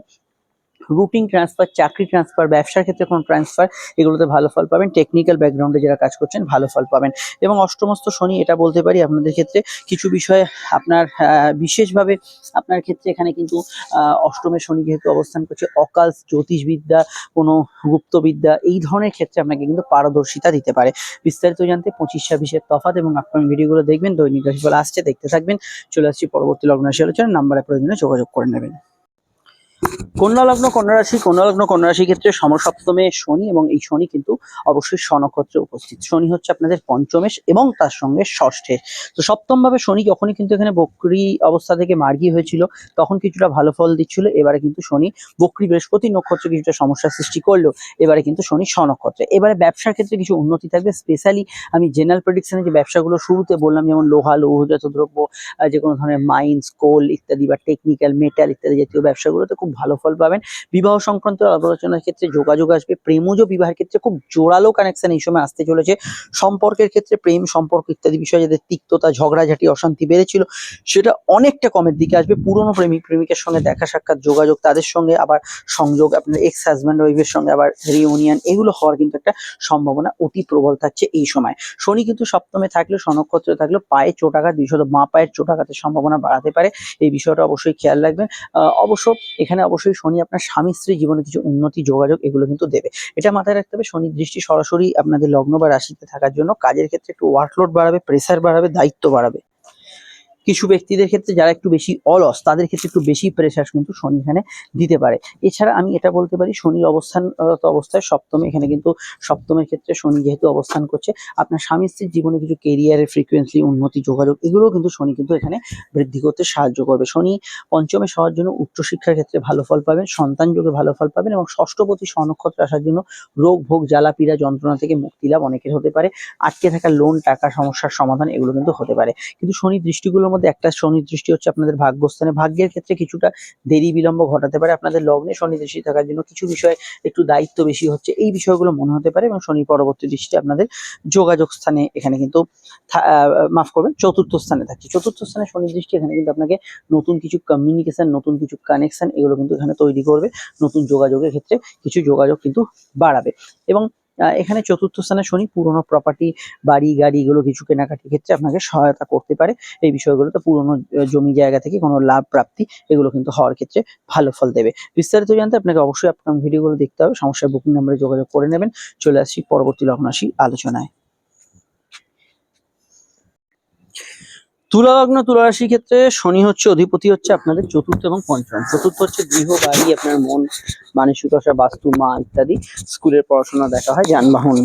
রুটিন ট্রান্সফার, চাকরি ট্রান্সফার, ব্যবসার ক্ষেত্রে কোনো ট্রান্সফার, এগুলোতে ভালো ফল পাবেন। টেকনিক্যাল ব্যাকগ্রাউন্ডে যারা কাজ করছেন ভালো ফল পাবেন। এবং অষ্টমস্ত শনি, এটা বলতে পারি আপনাদের ক্ষেত্রে কিছু বিষয়ে আপনার বিশেষভাবে আপনার ক্ষেত্রে এখানে কিন্তু অষ্টমের শনি যেহেতু অবস্থান করছে, অকাল, জ্যোতিষবিদ্যা, কোনো গুপ্তবিদ্যা, এই ধরনের ক্ষেত্রে আপনাকে কিন্তু পারদর্শিতা দিতে পারে। বিস্তারিত জানতে 25-26-এর তফাৎ এবং আপকামিং ভিডিওগুলো দেখবেন। দৈনিক রাশিফল আসছে, দেখতে থাকবেন। চলে আসছি পরবর্তী লগ্ন রাশি আলোচনা। নাম্বারে প্রয়োজনে যোগাযোগ করে নেবেন। কন্যা লগ্ন, কন্যা রাশি, কন্যা লগ্ন, কন্যা রাশির ক্ষেত্রে সমসপ্তমে শনি এবং এই শনি কিন্তু অবশ্যই স্বনক্ষত্রে উপস্থিত। শনি হচ্ছে আপনাদের পঞ্চমেশ এবং তার সঙ্গে ষষ্ঠে। তো সপ্তম ভাবে শনি যখনই কিন্তু এখানে বক্রী অবস্থা থেকে মার্গী হয়েছিল তখন কিছুটা ভালো ফল দিচ্ছিল। এবারে কিন্তু শনি বক্রী বৃহস্পতি নক্ষত্রে কিছুটা সমস্যার সৃষ্টি করলো। এবারে কিন্তু শনি স্বনক্ষত্রে। এবারে ব্যবসার ক্ষেত্রে কিছু উন্নতি থাকবে। স্পেশালি আমি জেনারেল প্রেডিকশনে যে ব্যবসাগুলো শুরুতে বললাম, যেমন লোহা, লৌহজাত দ্রব্য, যে কোনো ধরনের মাইন্স, কোল ইত্যাদি বা টেকনিক্যাল মেটাল ইত্যাদি জাতীয় ব্যবসাগুলোতে খুব ভালো ফল পাবেন। বিবাহ সংক্রান্ত আলোচনার ক্ষেত্রে যোগাযোগ আসবে। প্রেমজ বিবাহের ক্ষেত্রে খুব জোরালো কানেকশন এই সময় আসতে চলেছে। সম্পর্কের ক্ষেত্রে প্রেম সম্পর্ক ইত্যাদি বিষয়ে যাদের তিক্ততা, ঝগড়াঝাটি, অশান্তি বেড়েছিল সেটা অনেকটা কমের দিকে আসবে। পুরনো প্রেমিক প্রেমিকের সঙ্গে দেখা সাক্ষাৎ, যোগাযোগ, তাদের সঙ্গে আবার সংযোগ, আপনার এক্স হাজব্যান্ড ওয়াইফের সঙ্গে আবার রিউনিয়ন, এগুলো হওয়ার কিন্তু একটা সম্ভাবনা অতি প্রবল থাকছে এই সময়। শনি কিন্তু সপ্তমে থাকলেও, স্বনক্ষত্রে থাকলেও পায়ে চোটাঘাত, বিশেষত বাঁ পায়ের চোটাঘাতের সম্ভাবনা বাড়াতে পারে। এই বিষয়টা অবশ্যই খেয়াল রাখবেন। অবশ্য এখানে অবশ্যই শনি আপনার স্বামী স্ত্রী জীবনে কিছু উন্নতি, যোগাযোগ এগুলো কিন্তু দেবে। এটা মাথায় রাখতে হবে। শনির দৃষ্টি সরাসরি আপনাদের লগ্ন বা রাশিতে থাকার জন্য কাজের ক্ষেত্রে একটু ওয়ার্কলোড বাড়াবে, প্রেসার বাড়াবে, দায়িত্ব বাড়াবে। কিছু ব্যক্তিদের ক্ষেত্রে যারা একটু বেশি অলস, তাদের ক্ষেত্রে একটু বেশি প্রেসার কিন্তু শনি এখানে দিতে পারে। এছাড়া আমি এটা বলতে পারি, শনির অবস্থায় সপ্তমে, এখানে কিন্তু সপ্তমের ক্ষেত্রে শনি যেহেতু অবস্থান করছে, আপনার স্বামী স্ত্রীর জীবনে কিছু কেরিয়ারের ফ্রিকোয়েন্সি, উন্নতি, যোগাযোগ এগুলো কিন্তু শনি কিন্তু এখানে বৃদ্ধি করতে সাহায্য করবে। শনি পঞ্চমে হওয়ার জন্য উচ্চশিক্ষার ক্ষেত্রে ভালো ফল পাবেন, সন্তান যোগে ভালো ফল পাবেন এবং ষষ্ঠপতি স্বনক্ষত্রে আসার জন্য রোগ ভোগ, জ্বালা পীড়া, যন্ত্রণা থেকে মুক্তি লাভ অনেকের হতে পারে। আটকে থাকা লোন, টাকা সমস্যার সমাধান এগুলো কিন্তু হতে পারে। কিন্তু শনির দৃষ্টিগুলোর মধ্যে একটা শনির দৃষ্টি হচ্ছে আপনাদের ভাগ্যস্থানে, ভাগ্যের ক্ষেত্রে কিছুটা দেরি বিলম্ব ঘটাতে পারে। আপনাদের লগ্নে শনি দৃষ্টি থাকার জন্য কিছু বিষয়ে একটু দায়িত্ব বেশি হচ্ছে, এই বিষয়গুলো মনে হতে পারে। এবং শনি পরবর্তী দৃষ্টি আপনাদের যোগাযোগ স্থানে এখানে কিন্তু মাফ করবেন, চতুর্থ স্থানে থাকছে। চতুর্থ স্থানে শনির দৃষ্টি এখানে কিন্তু আপনাকে নতুন কিছু কমিউনিকেশন, নতুন কিছু কানেকশন এগুলো কিন্তু এখানে তৈরি করবে। নতুন যোগাযোগের ক্ষেত্রে কিছু যোগাযোগ কিন্তু বাড়াবে। এবং এখানে চতুর্থ স্থানে শনি পুরনো প্রপার্টি, বাড়ি গাড়ি এগুলো কিছু কেনাকাটির ক্ষেত্রে আপনাকে সহায়তা করতে পারে। এই বিষয়গুলোতে পুরনো জমি জায়গা থেকে কোনো লাভ প্রাপ্তি এগুলো কিন্তু হওয়ার ক্ষেত্রে ভালো ফল দেবে। বিস্তারিত জানতে আপনাকে অবশ্যই আপনার ভিডিওগুলো দেখতে হবে। সমস্যার বুকিং নম্বরে যোগাযোগ করে নেবেন। চলে আসছি পরবর্তী লগ্ন রাশি আলোচনায়। তুলা লগ্ন, তুলা রাশির ক্ষেত্রে শনি হচ্ছে অধিপতি হচ্ছে আপনাদের চতুর্থ এবং পঞ্চম। চতুর্থ হচ্ছে গৃহ, বাড়ি, আপনার মন, মানসিকতা, বাস্তু, মা ইত্যাদি, স্কুলের পড়াশোনা দেখা হয়, যানবাহন।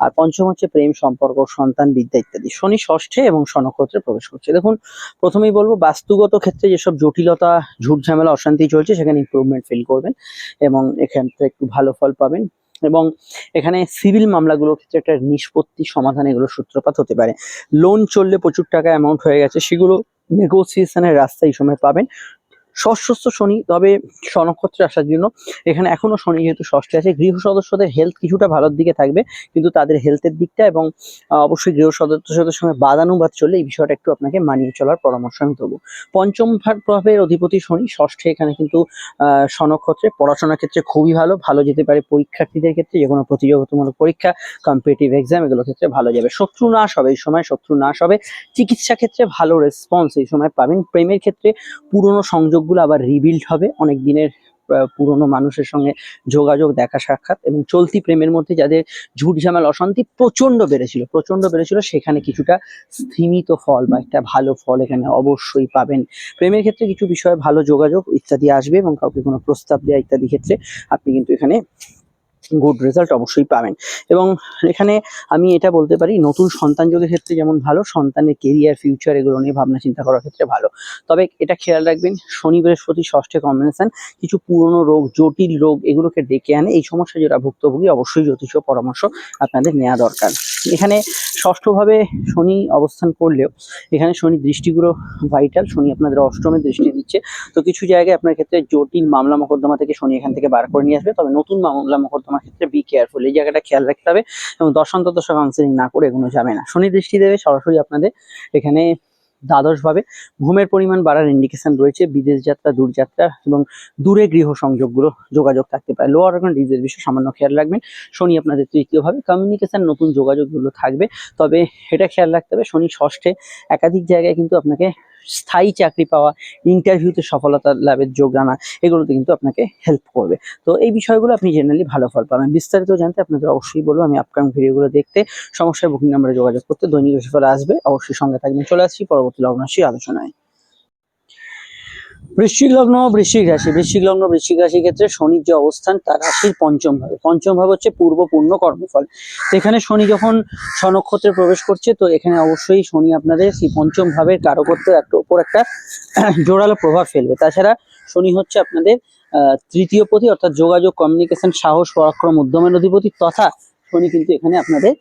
আর পঞ্চম হচ্ছে প্রেম, সম্পর্ক, সন্তান, বিদ্যা ইত্যাদি। শনি ষষ্ঠে এবং স্বনক্ষত্রে প্রবেশ করছে। দেখুন, প্রথমেই বলবো বাস্তুগত ক্ষেত্রে যেসব জটিলতা, ঝুট ঝামেলা, অশান্তি চলছে সেখানে ইমপ্রুভমেন্ট ফিল করবেন এবং এখান থেকে একটু ভালো ফল পাবেন। এবং এখানে সিভিল মামলাগুলোর ক্ষেত্রে একটা নিষ্পত্তি, সমাধান এগুলো সূত্রপাত হতে পারে। লোন চললে প্রচুর টাকা অ্যামাউন্ট হয়ে গেছে, সেগুলো নেগোসিয়েশনের রাস্তা এই সময় পাবেন। ষষ্ঠস্থ শনি, তবে স্বনক্ষত্রে আসার জন্য এখানে এখনো শনি যেহেতু ষষ্ঠে আছে, গৃহ সদস্যদের হেলথ কিছুটা ভালোর দিকে থাকবে, কিন্তু তাদের হেলথের দিকটা এবং অবশ্যই গৃহ সদস্যদের সঙ্গে বাদানুবাদ চললে এই বিষয়টা একটু আপনাকে মানিয়ে চলার পরামর্শ আমি দেবো। পঞ্চম ভাবের অধিপতি শনি ষষ্ঠে, এখানে কিন্তু স্বনক্ষত্রে পড়াশোনার ক্ষেত্রে খুবই ভালো, ভালো যেতে পারে পরীক্ষার্থীদের ক্ষেত্রে। যে কোনো প্রতিযোগিতামূলক পরীক্ষা, কম্পিটিটিভ এক্সাম এগুলোর ক্ষেত্রে ভালো যাবে। শত্রু নাশ হবে এই সময়, শত্রু নাশ হবে। চিকিৎসা ক্ষেত্রে ভালো রেসপন্স এই সময় পাবেন। প্রেমের ক্ষেত্রে পুরনো সংযোগগুলো আবার রিবিল্ড হবে, অনেক দিনের পুরনো মানুষের সঙ্গে যোগাযোগ, দেখা সাক্ষাৎ এবং চলতি প্রেমের মধ্যে যাদের ঝুট ঝামেলা, অশান্তি প্রচন্ড বেড়েছিল সেখানে কিছুটা স্থিমিত ফল বা একটা ভালো ফল এখানে অবশ্যই পাবেন। প্রেমের ক্ষেত্রে কিছু বিষয়ে ভালো যোগাযোগ ইত্যাদি আসবে এবং কাউকে কোনো প্রস্তাব দেওয়া ইত্যাদি ক্ষেত্রে আপনি কিন্তু এখানে গুড রেজাল্ট অবশ্যই পাবেন। এবং এখানে আমি এটা বলতে পারি, নতুন সন্তান যোগের ক্ষেত্রে যেমন ভালো, সন্তানের কেরিয়ার ফিউচার এগুলো নিয়ে ভাবনা চিন্তা করার ক্ষেত্রে ভালো। তবে এটা খেয়াল রাখবেন, শনি বৃহস্পতি ষষ্ঠে কম্বিনেশন কিছু পুরনো রোগ, জটিল রোগ এগুলোকে ডেকে আনে। এই সমস্যা যারা ভুক্তভোগী অবশ্যই জ্যোতিষ পরামর্শ আপনাদের নেওয়া দরকার। এখানে ষষ্ঠভাবে শনি অবস্থান করলেও এখানে শনি দৃষ্টিগুলো ভাইটাল। শনি আপনাদের অষ্টমে দৃষ্টি দিচ্ছে, তো কিছু জায়গায় আপনার ক্ষেত্রে জটিল মামলা মোকদ্দমা থেকে শনি এখান থেকে বার করে নিয়ে আসবে। তবে নতুন মামলা মোকদ্দমার ক্ষেত্রে বি কেয়ারফুল, এই জায়গাটা খেয়াল রাখতে হবে। এবং দশা কাউন্সিলিং না করে এগোনো যাবে না। শনি দৃষ্টি দেবে সরাসরি আপনাদের এখানে দ্বাদশ ভাবে। ঘুমের পরিমাণ বাড়ার ইন্ডিকেশন রয়েছে, বিদেশ যাত্রা, দূরযাত্রা এবং দূরে গৃহ সংযোগগুলো যোগাযোগ থাকতে পারে। লোয়ার অর্গান ডিজিজের বিষয়ে সামান্য খেয়াল রাখবেন। শনি আপনাদের তৃতীয় ভাবে, কমিউনিকেশন, নতুন যোগাযোগগুলো থাকবে। তবে এটা খেয়াল রাখতে হবে, শনি ষষ্ঠে একাধিক জায়গায় কিন্তু আপনাকে স্থায়ী চাকরি পাওয়া, ইন্টারভিউতে সফলতা লাভের যোগ আনা, এগুলোতে কিন্তু আপনাকে হেল্প করবে। তো এই বিষয়গুলো আপনি জেনারেলি ভালো ফল পাবেন। বিস্তারিত জানতে আপনাদের অবশ্যই বলবো, আমি আপকামিং ভিডিওগুলো দেখতে, সমস্যার বুকিং নাম্বারে যোগাযোগ করতে, দৈনিক রাশিফল আসবে, অবশ্যই সঙ্গে থাকবেন। চলে আসছি পরবর্তী লগ্ন রাশি আলোচনায়। বৃশ্চিক লগ্ন, বৃশ্চিক রাশি। বৃশ্চিক লগ্ন, বৃশ্চিক রাশির ক্ষেত্রে শনির যে অবস্থান, তার রাশির পঞ্চম ভাবে। পঞ্চম ভাব হচ্ছে পূর্ব পূর্ণ কর্মফল। এখানে শনি যখন স্বনক্ষত্রে প্রবেশ করছে, তো এখানে অবশ্যই শনি আপনাদের সেই পঞ্চম ভাবের কারকত্বের উপর একটা জোরালো প্রভাব ফেলবে। তাছাড়া শনি হচ্ছে আপনাদের তৃতীয় পতি, অর্থাৎ যোগাযোগ, কমিউনিকেশন, সাহস, পরাক্রম, উদ্যমের অধিপতি, তথা শনি কিন্তু এখানে আপনাদের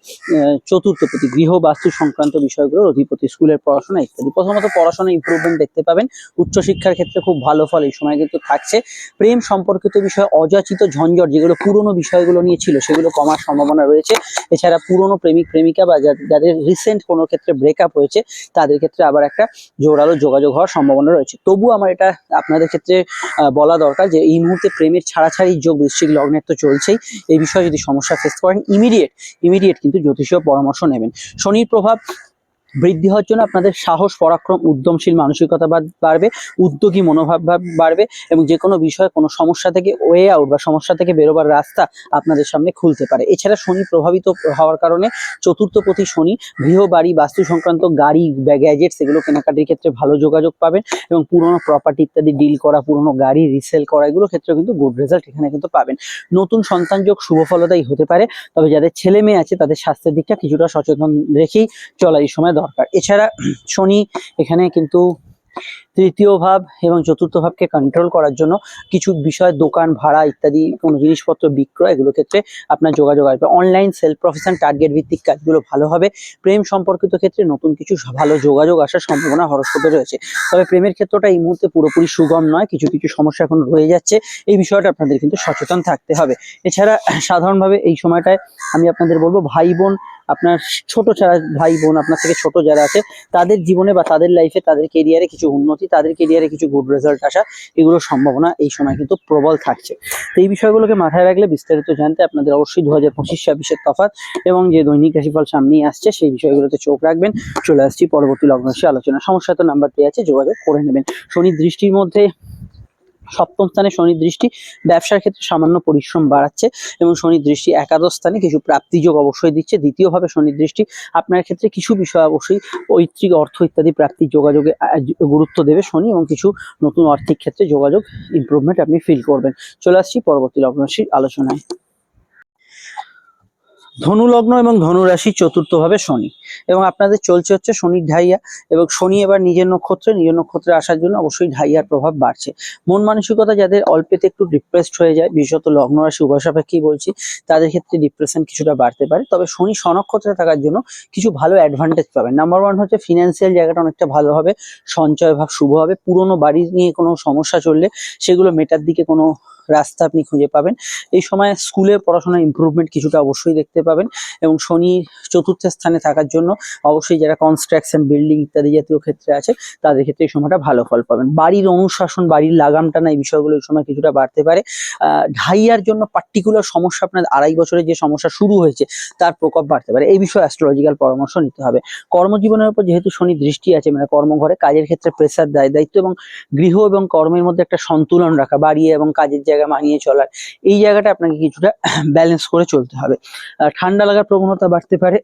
চতুর্থ পতি, গৃহ বাস্তু সংক্রান্ত বিষয়গুলোর অধিপতি, স্কুলের পড়াশোনা ইত্যাদি। প্রথমত পড়াশোনা ইমপ্রুভমেন্ট দেখতে পাবেন, উচ্চশিক্ষার ক্ষেত্রে খুব ভালো ফল এই সময় কিন্তু থাকছে। প্রেম সম্পর্কিত বিষয়, অযাচিত ঝঞ্ঝট যেগুলো পুরনো বিষয়গুলো নিয়ে ছিল, সেগুলো কমার সম্ভাবনা রয়েছে। এছাড়া পুরনো প্রেমিক প্রেমিকা বা যাদের রিসেন্ট কোনো ক্ষেত্রে ব্রেকআপ হয়েছে, তাদের ক্ষেত্রে আবার একটা জোরালো যোগাযোগ হওয়ার সম্ভাবনা রয়েছে। তবু আমার এটা আপনাদের ক্ষেত্রে বলা দরকার যে এই মুহূর্তে প্রেমের ছাড়াছাড়ির যোগ বৃশ্চিক লগ্নের তো চলছেই। এই বিষয়ে যদি সমস্যা ফেস করেন, ইমিডিয়েট কিন্তু জ্যোতিষীয় পরামর্শ নেবেন। শনির প্রভাব বৃদ্ধি হওয়ার জন্য আপনাদের সাহস, পরাক্রম, উদ্যমশীল মানসিকতা বাড়বে, উদ্যোগী মনোভাব বাড়বে, এবং যে কোনো বিষয়ে কোনো সমস্যা থেকে ওয়ে আউট বা সমস্যা থেকে বেরোবার রাস্তা আপনাদের সামনে খুলতে পারে। এছাড়া শনি প্রভাবিত হওয়ার কারণে চতুর্থ পতি শনি গৃহ, বাড়ি, বাস্তু সংক্রান্ত গাড়ি, গ্যাজেটস এগুলো কেনাকাটির ক্ষেত্রে ভালো যোগাযোগ পাবেন। এবং পুরোনো প্রপার্টি ইত্যাদি ডিল করা, পুরোনো গাড়ি রিসেল করা, এগুলো ক্ষেত্রে কিন্তু গুড রেজাল্ট এখানে কিন্তু পাবেন। নতুন সন্তান যোগ শুভ ফলদায়ী হতে পারে। তবে যাদের ছেলে মেয়ে আছে, তাদের স্বাস্থ্যের দিকটা কিছুটা সচেতন রেখেই চলা এই সময় দরকার। এছাড়া শনি এখানে কিন্তু তৃতীয় ভাব এবং চতুর্থ ভাবকে কন্ট্রোল করার জন্য কিছু বিষয়, দোকান ভাড়া ইত্যাদি, কোনো জিনিসপত্র বিক্রয়, এগুলো ক্ষেত্রে আপনার যোগাযোগ আসবে। অনলাইন সেলফ প্রফেশন, টার্গেট ভিত্তিক কাজগুলো ভালো হবে। প্রেম সম্পর্কিত ক্ষেত্রে নতুন কিছু ভালো যোগাযোগ আসার সম্ভাবনা হরস্কোপে রয়েছে। তবে প্রেমের ক্ষেত্রটা এই মুহূর্তে পুরোপুরি সুগম নয়, কিছু কিছু সমস্যা এখন রয়ে যাচ্ছে। এই বিষয়টা আপনাদের কিন্তু সচেতন থাকতে হবে। এছাড়া সাধারণভাবে এই সময়টায় আমি আপনাদের বলবো, ভাই বোন, আপনার ছোট যারা ভাই বোন আপনার থেকে ছোট যারা আছে, তাদের জীবনে বা তাদের লাইফে, তাদের কেরিয়ারে কিছু উন্নতি, তাদের কেরিয়ারে কিছু গুড রেজাল্ট আসা, এগুলোর সম্ভাবনা এই সময় কিন্তু প্রবল থাকছে। তো এই বিষয়গুলোকে মাথায় রাখলে বিস্তারিত জানতে আপনাদের অবশ্যই 2025-26-এর তফাৎ এবং যে দৈনিক রাশিফল সামনেই আসছে, সেই বিষয়গুলোতে চোখ রাখবেন। চলে আসছি পরবর্তী লগ্ন রাশি আলোচনা। সমস্যা তো নাম্বার দেওয়া আছে, যোগাযোগ করে নেবেন। শনির দৃষ্টির মধ্যে সপ্তম স্থানে শনির দৃষ্টি ব্যবসার ক্ষেত্রে সামান্য পরিশ্রম বাড়াচ্ছে, এবং শনির দৃষ্টি একাদশ স্থানে কিছু প্রাপ্তিযোগ অবশ্যই দিচ্ছে। দ্বিতীয়ভাবে শনির দৃষ্টি আপনার ক্ষেত্রে কিছু বিষয় অবশ্যই পৈতৃক অর্থ ইত্যাদি প্রাপ্তির যোগাযোগে গুরুত্ব দেবে শনি, এবং কিছু নতুন আর্থিক ক্ষেত্রে যোগাযোগ ইমপ্রুভমেন্ট আপনি ফিল করবেন। চলে আসছি পরবর্তী লগ্ন রাশির আলোচনায়। ধনু লগ্ন এবং ধনু রাশি চতুর্থভাবে শনি, এবং আপনাদের চলছে হচ্ছে শনির ঢাইয়া, এবং শনি এবার নিজের নক্ষত্রে আসার জন্য অবশ্যই ঢাইয়ার প্রভাব বাড়ছে। মন মানসিকতা যাদের অল্পেতে একটু ডিপ্রেসড হয়ে যায়, বিশেষত লগ্ন রাশি উভয় সাপেক্ষেই বলছি, তাদের ক্ষেত্রে ডিপ্রেশন কিছুটা বাড়তে পারে। তবে শনি স্বনক্ষত্রে থাকার জন্য কিছু ভালো অ্যাডভান্টেজ পাবেন। নাম্বার ওয়ান হচ্ছে ফিনান্সিয়াল জায়গাটা অনেকটা ভালো হবে, সঞ্চয় ভাব শুভ হবে। পুরোনো বাড়ি নিয়ে কোনো সমস্যা চললে সেগুলো মেটার দিকে কোনো রাস্তা আপনি খুঁজে পাবেন। এই সময় স্কুলের পড়াশোনা ইমপ্রুভমেন্ট কিছুটা অবশ্যই দেখতে পাবেন। এবং শনি চতুর্থ স্থানে থাকার জন্য অবশ্যই যারা কনস্ট্রাকশন, বিল্ডিং ইত্যাদি জাতীয় ক্ষেত্রে আছে, তাদের ক্ষেত্রে এই সময়টা ভালো ফল পাবেন। বাড়ির অনুশাসন, বাড়ির লাগাম টানা, এই বিষয়গুলো এই সময় কিছুটা বাড়তে পারে। ঢাইয়ার জন্য পার্টিকুলার সমস্যা, আপনার 2.5 বছরে যে সমস্যা শুরু হয়েছে তার প্রকোপ বাড়তে পারে। এই বিষয়ে অ্যাস্ট্রোলজিক্যাল পরামর্শ নিতে হবে। কর্মজীবনের উপর যেহেতু শনি দৃষ্টি আছে, মানে কর্মঘরে কাজের ক্ষেত্রে প্রেসার, দায়িত্ব এবং গৃহ এবং কর্মের মধ্যে একটা সন্তুলন রাখা, বাড়ি এবং কাজের জায়গা মানিয়ে চলার, এই জায়গাটা আপনাকে কিছুটা ব্যালেন্স করে চলতে হবে। ঠান্ডা লাগার প্রবণতা বাড়তে পারে।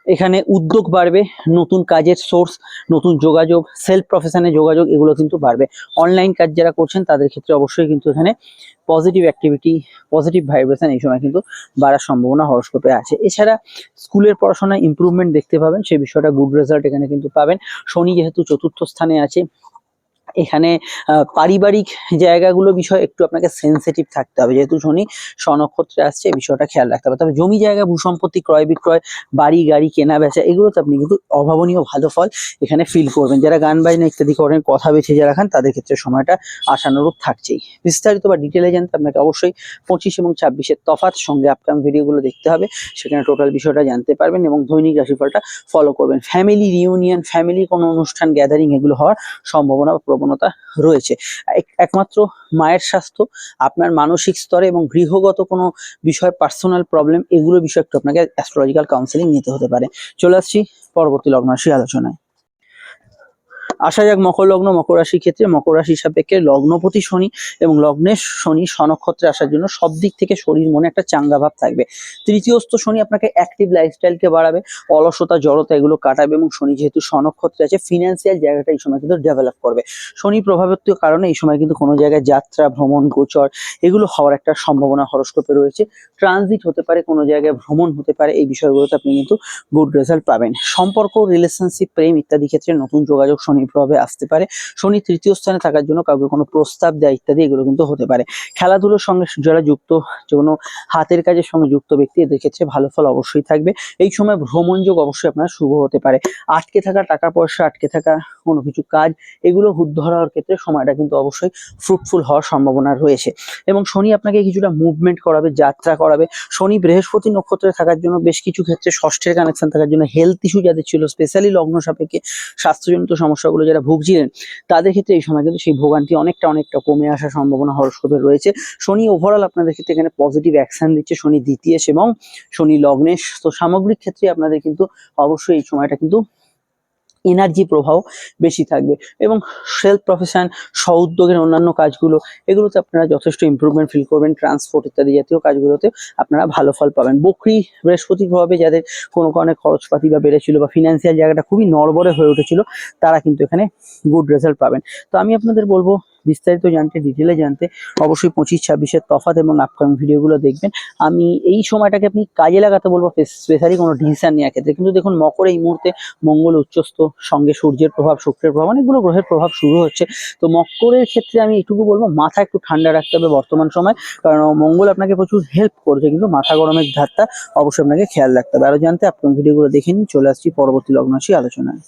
এখানে উদ্যোগ বাড়বে, নতুন কাজের সোর্স, নতুন যোগাযোগ, সেলফ প্রফেশনে যোগাযোগ এগুলো কিন্তু বাড়বে। অনলাইন কাজ যারা করছেন তাদের ক্ষেত্রে অবশ্যই কিন্তু এখানে পজিটিভ অ্যাক্টিভিটি, পজিটিভ ভাইব্রেশন এই সময় কিন্তু বাড়ার সম্ভাবনা হরোস্কোপে আছে। এছাড়া স্কুলের পড়াশোনায় ইমপ্রুভমেন্ট দেখতে পাবেন, সেই বিষয়টা গুড রেজাল্ট এখানে কিন্তু পাবেন। শনি যেহেতু চতুর্থ স্থানে আছে, এখানে পারিবারিক জায়গাগুলো বিষয় একটু আপনাকে সেন্সিটিভ থাকতে হবে, যেহেতু শনি স্বনক্ষত্রে আসছে, এই বিষয়টা খেয়াল রাখতে হবে। তবে জমি জায়গা, ভূসম্পত্তি ক্রয় বিক্রয়, বাড়ি গাড়ি কেনা বেচা এগুলোতে আপনি কিন্তু অভাবনীয় ভালো ফল এখানে ফিল করবেন। যারা গান বাজনা ইত্যাদি করেন, কথা বেছে যারা খান, তাদের ক্ষেত্রে সময়টা আশানুরূপ থাকছেই। বিস্তারিত বা ডিটেলে জানতে আপনাকে অবশ্যই 25 এবং 26-এর তফাৎ সঙ্গে আপকামিং ভিডিওগুলো দেখতে হবে, সেখানে টোটাল বিষয়টা জানতে পারবেন এবং দৈনিক রাশিফলটা ফলো করবেন। ফ্যামিলি রিউনিয়ন, ফ্যামিলি কোনো অনুষ্ঠান গ্যাদারিং এগুলো হওয়ার সম্ভাবনা বা প্রবণতা রয়েছে। একমাত্র মায়ের স্বাস্থ্য, আপনার মানসিক স্তরে এবং গৃহগত কোনো বিষয়, পার্সোনাল প্রবলেম, এগুলো বিষয়ে একটু আপনাকে অ্যাস্ট্রোলজিক্যাল কাউন্সেলিং নিতে হতে পারে। চলে আসছি পরবর্তী লগ্ন রাশি আলোচনায়। আসা যাক মকর লগ্ন, মকর রাশির ক্ষেত্রে মকর রাশির সাপেক্ষে লগ্নপতি শনি এবং লগ্নের শনি স্বনক্ষত্রে আসার জন্য সব দিক থেকে শরীর মনে একটা চাঙ্গা ভাব থাকবে। তৃতীয়স্থ শনি আপনাকে অ্যাক্টিভ লাইফস্টাইলকে বাড়াবে, অলসতা জড়তা এগুলো কাটাবে এবং শনি যেহেতু স্বনক্ষত্রে আছে, ফিনান্সিয়াল জায়গাটা এই সময় কিন্তু ডেভেলপ করবে। শনি প্রভাবিত কারণে এই সময় কিন্তু কোনো জায়গায় যাত্রা, ভ্রমণ, গোচর এগুলো হওয়ার একটা সম্ভাবনা হরোস্কোপে রয়েছে। ট্রানজিট হতে পারে, কোনো জায়গায় ভ্রমণ হতে পারে, এই বিষয়গুলোতে আপনি কিন্তু গুড রেজাল্ট পাবেন। সম্পর্ক, রিলেশনশিপ, প্রেম ইত্যাদি ক্ষেত্রে নতুন যোগাযোগ শনি প্রভাবে আসতে পারে। শনি তৃতীয় স্থানে থাকার জন্য কাউকে কোনো প্রস্তাব দেয় ইত্যাদি এগুলো কিন্তু হতে পারে। খেলাধুলোর সঙ্গে যারা যুক্ত, যে কোনো হাতের কাজের সঙ্গে যুক্ত ব্যক্তি, এদের ক্ষেত্রে ভালো ফল অবশ্যই থাকবে। এই সময় ভ্রমণ যোগ অবশ্যই আপনার শুভ হতে পারে। আটকে থাকা টাকা পয়সা, আটকে থাকা কোনো কিছু কাজ এগুলো উদ্ধার হওয়ার ক্ষেত্রে সময়টা কিন্তু অবশ্যই ফ্রুটফুল হওয়ার সম্ভাবনা রয়েছে। এবং শনি আপনাকে কিছুটা মুভমেন্ট করাবে, যাত্রা করাবে। শনি বৃহস্পতি নক্ষত্রে থাকার জন্য বেশ কিছু ক্ষেত্রে ষষ্ঠের কানেকশন থাকার জন্য হেলথ ইস্যু যাদের ছিল, স্পেশালি লগ্ন সাপেক্ষে স্বাস্থ্যজনিত সমস্যাগুলো যারা ভুগছিলেন, তাদের ক্ষেত্রে এই সময় কিন্তু সেই ভোগান্তি অনেকটা কমে আসার সম্ভাবনা হরোস্কোপে রয়েছে। শনি ওভারঅল আপনাদের ক্ষেত্রে এখানে পজিটিভ অ্যাকশন দিচ্ছে, শনি দ্বিতীয় এবং শনি লগ্নেশ। তো সামগ্রিক ক্ষেত্রে আপনাদের কিন্তু অবশ্যই এই সময়টা কিন্তু এনার্জি প্রবাহ বেশি থাকবে এবং সেলফ প্রফেশন, স্ব উদ্যোগের অন্যান্য কাজগুলো এগুলোতে আপনারা যথেষ্ট ইমপ্রুভমেন্ট ফিল করবেন। ট্রান্সপোর্ট ইত্যাদি জাতীয় কাজগুলোতে আপনারা ভালো ফল পাবেন। বকরি বৃহস্পতির প্রভাবে যাদের কোনো কারণে খরচপাতি বা বেড়েছিল বা ফিনান্সিয়াল জায়গাটা খুবই নড়বড়ে হয়ে উঠেছিল, তারা কিন্তু এখানে গুড রেজাল্ট পাবেন। তো আমি আপনাদের বলবো বিস্তারিত জানতে, ডিটেলে জানতে অবশ্যই 25-26-এর তফাৎ এবং আপকামিং ভিডিওগুলো দেখবেন। আমি এই সময়টাকে আপনি কাজে লাগাতে বলবো, স্পেশালি কোনো ডিসিশন নেওয়ার ক্ষেত্রে। কিন্তু দেখুন মকর এই মুহূর্তে মঙ্গল উচ্চস্থ, সঙ্গে সূর্যের প্রভাব, শুক্রের প্রভাব, অনেকগুলো গ্রহের প্রভাব শুরু হচ্ছে। তো মকরের ক্ষেত্রে আমি এটুকু বলবো, মাথা একটু ঠান্ডা রাখতে হবে বর্তমান সময়, কারণ মঙ্গল আপনাকে প্রচুর হেল্প করছে, কিন্তু মাথা গরমের ধারটা অবশ্যই আপনাকে খেয়াল রাখতে হবে। আরো জানতে আপকামিং ভিডিওগুলো দেখে নিন। চলে আসছি পরবর্তী লগ্ন রাশি আলোচনায়।